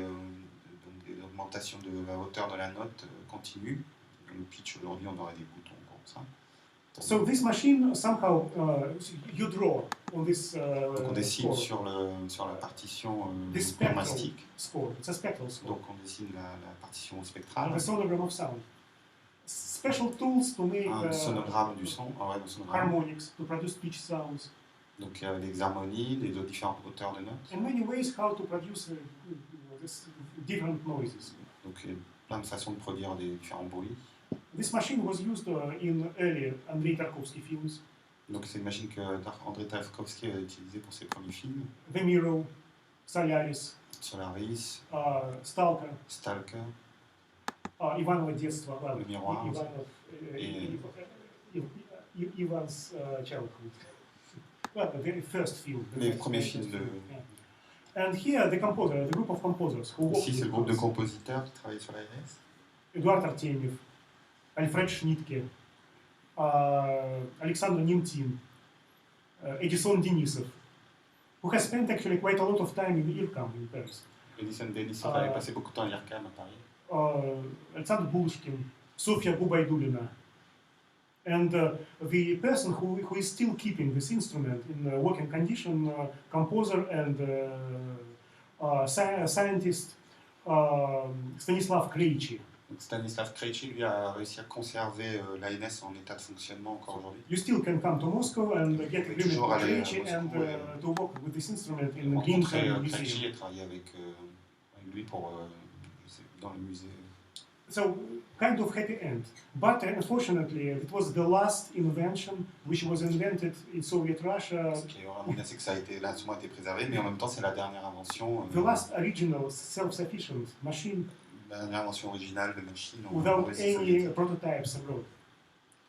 augmentations de la hauteur de la note continue. Le pitch aujourd'hui on aurait des boutons comme ça. So this machine somehow you draw on this Donc on dessine score. sur la partition This spectral mastique. score. It's a spectral score. Donc on dessine la partition spectrale. The sonogram of sound. Special tools to make Un sonogramme du son, ah ouais, le sonogramme. harmonics, to produce pitch sounds. Donc il y a des harmonies, des différentes hauteurs de notes. And many ways how to produce this different noises. Donc il y a plein de façons de produire des différents bruits. This machine was used in early Andrei Tarkovsky films. Donc c'est une machine que Andrei Smirnov a utilisée pour ses premiers films. The Mirror, Solaris, Solaris, Stalker, Stalker, Ivanovo детство, well, Le miroir. Ivanov, Et- Ivan's childhood. Well, the very first film. the les first premiers first films de... film, yeah. And here the composer, the group of composers who worked Ici c'est le with groupe de us. compositeurs qui travaillent sur la RS. Эдуард Артемьев, Альфред Шнитке, Alexander Nimtin, Edison Denisov, who has spent actually quite a lot of time in IRCAM in Paris. Edison Denisov avait passé beaucoup de temps à l'IRCAM à Paris. Alexander Bulushkin, Sofia Gubaidulina, and the person who is still keeping this instrument in working condition, composer and scientist Stanislav Krejci. Donc Stanislav Krejci, lui, a réussi à conserver l'ANS en état de fonctionnement encore aujourd'hui. You still can come to Moscow and get agreement toujours with aller à Krejci and Moscou et to work with this instrument in the rencontrer Green Krejci Museum. et travailler avec lui pour, dans le musée. So, kind of happy end. But unfortunately, it was the last invention which was invented in Soviet Russia. Ce qui est vraiment bien, c'est que l'instrument a été préservé, mais en même temps, c'est la dernière invention. The last original self-sufficient machine La dernière invention originale de machine without any prototypes abroad.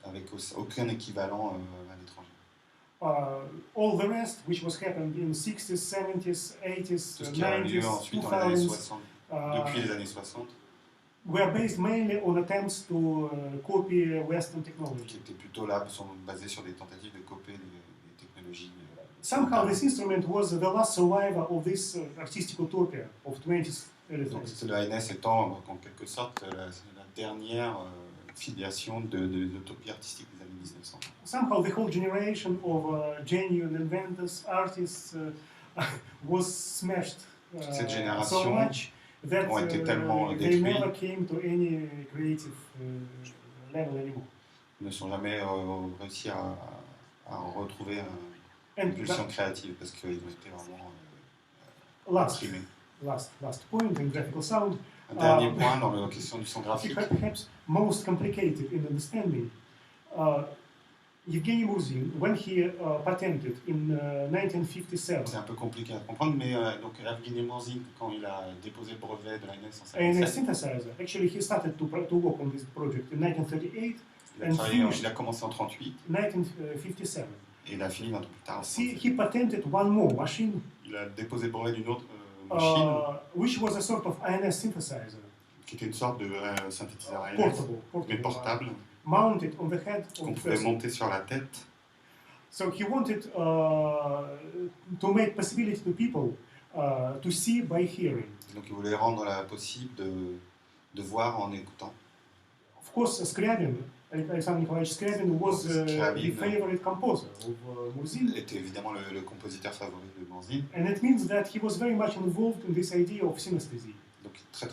avec aucun équivalent à l'étranger. All the rest, which was happened in 60s, 70s, 80s, Tout ce qui a lieu 90s, ensuite dans les années 2000s, 60, depuis les années 60, were based mainly on attempts to copy Western qui technology. étaient plutôt là, sont basés sur des tentatives de copier des technologies. Somehow, this instrument was the last survivor of this artistic utopia of 20th early Donc 30s. le ANS étant en quelque sorte la dernière filiation de l'utopie artistique des années 1900. Somehow, the whole generation of genuine inventors, artists, was smashed Cette so génération much that ont été tellement they détruits. never came to any creative level anymore. Ne sont jamais réussi à retrouver une And pulsion créative parce qu'ils ont été vraiment last exprimés. point in graphical sound, Un dernier point dans la question du son graphique, perhaps most complicated in understanding. Evgeny Murzin, when he patented in 1957 c'est un peu compliqué à comprendre, mais donc Evgeny Murzin, quand il a déposé le brevet de l'ANS en and a 57, synthesizer, actually he started to work on this project in 1938, il a commencé en 38 1957. et il a fini un peu plus tard. En See, 67. he patented one more machine, Il a déposé le brevet d'une autre machine which was a sort of INS synthesizer, qui était une sorte de synthétiseur ANS, portable, mais portable, mounted on the head qu'on of the pouvait person. monter sur la tête. So he wanted to make possibility to people to see by hearing. Donc il voulait rendre possible de voir en écoutant. Of course, Scriabin, Alexander Nikolaevich Scriabin, was the Scriabin. favorite composer of Murzin. Était évidemment le compositeur favori de Murzin. And it means that he was very much involved in this idea of synesthesia. Donc très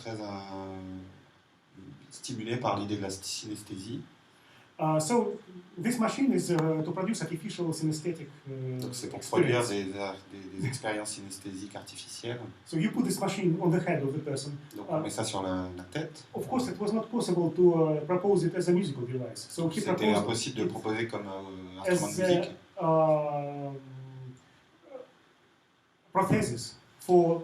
stimulé par l'idée de la synesthésie. So this machine is to produce artificial synesthetic Donc c'est pour produire experience. des expériences synesthésiques artificielles. So you put this machine on the head of the person. Donc on met ça sur la tête. Of course, it was not possible to propose it as a musical device. So he C'était proposed impossible de le it proposer comme instrument as de musique. Prosthesis for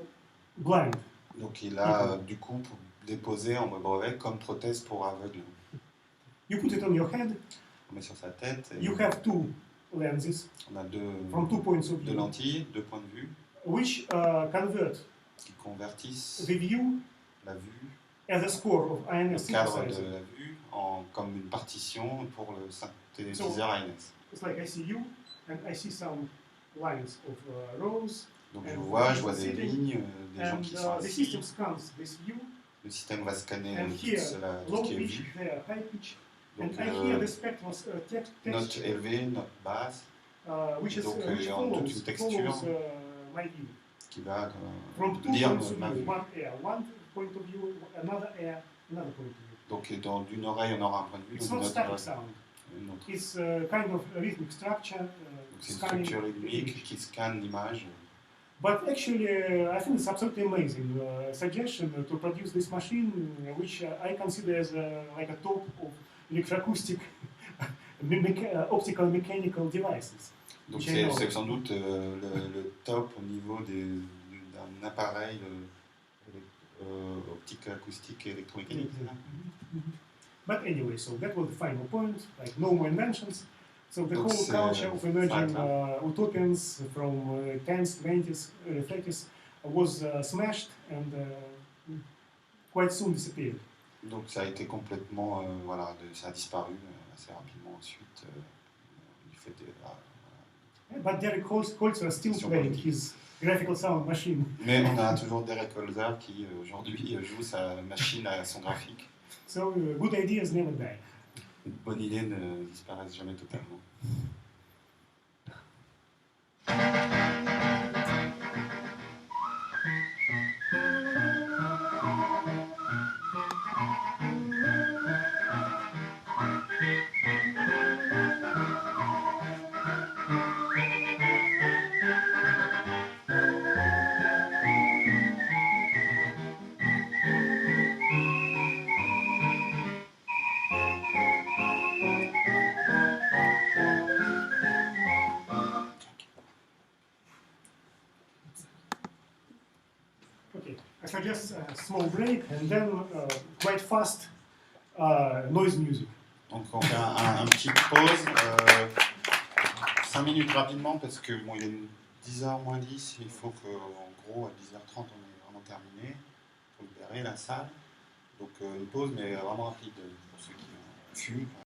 blind. Donc il a du coup déposé en brevet comme prothèse pour aveugle. You put it on your head. On met sur sa tête. Et You have two lenses on a from 2 points of deux view, lentilles, deux points de vue which convert qui convertissent the view la vue, as a score of INS le cadre synthesizer. de la vue, comme une partition pour le synthétiseur ANS. It's like I see you, and I see some lines of rows, Donc je vois des lignes, des gens and qui sont the assis. system scans this view, Le système va scanner and tout here ce low qui est pitch, vu. there high pitch, Donc and I hear the spectral note text, élevée, note basse, which is donc, which en toute une texture. follows my view. qui va From 2 lire points of ma view, vue. one air, one point of view, another air, another point of view. Donc d'une oreille on aura un point de vue, It's dans not une static autre sound. une autre. It's kind of a rhythmic structure, Donc c'est une scanning structure the rythmique image. qui scanne l'image. But actually, I think it's absolutely amazing suggestion to produce this machine, which I consider as like a top of electroacoustic, optical mechanical devices. Donc Which I know. c'est sans doute le top au niveau d'un appareil optique, acoustique et électromécanique. c'est ça But anyway, so that was the final point, like no more inventions. So the Donc whole c'est- culture of emerging voilà. utopians from 10s, 20s, early 30s was smashed and quite soon disappeared. Donc ça a été complètement, voilà, ça a disparu assez rapidement ensuite. Il fait But Derek Holzer still playing his graphical sound machine. Mais on a toujours Derek Holzer qui aujourd'hui joue sa machine à son graphique. So good ideas never die. Une bonne idée ne disparaissent jamais totalement. Okay, I suggest a small break and then quite fast noise music. Donc on fait un petit pause, 5 minutes rapidement parce que bon, il est 10h moins 10, il faut qu'en gros à 10h30 on est vraiment terminé, il faut libérer la salle. Donc une pause mais vraiment rapide pour ceux qui fument.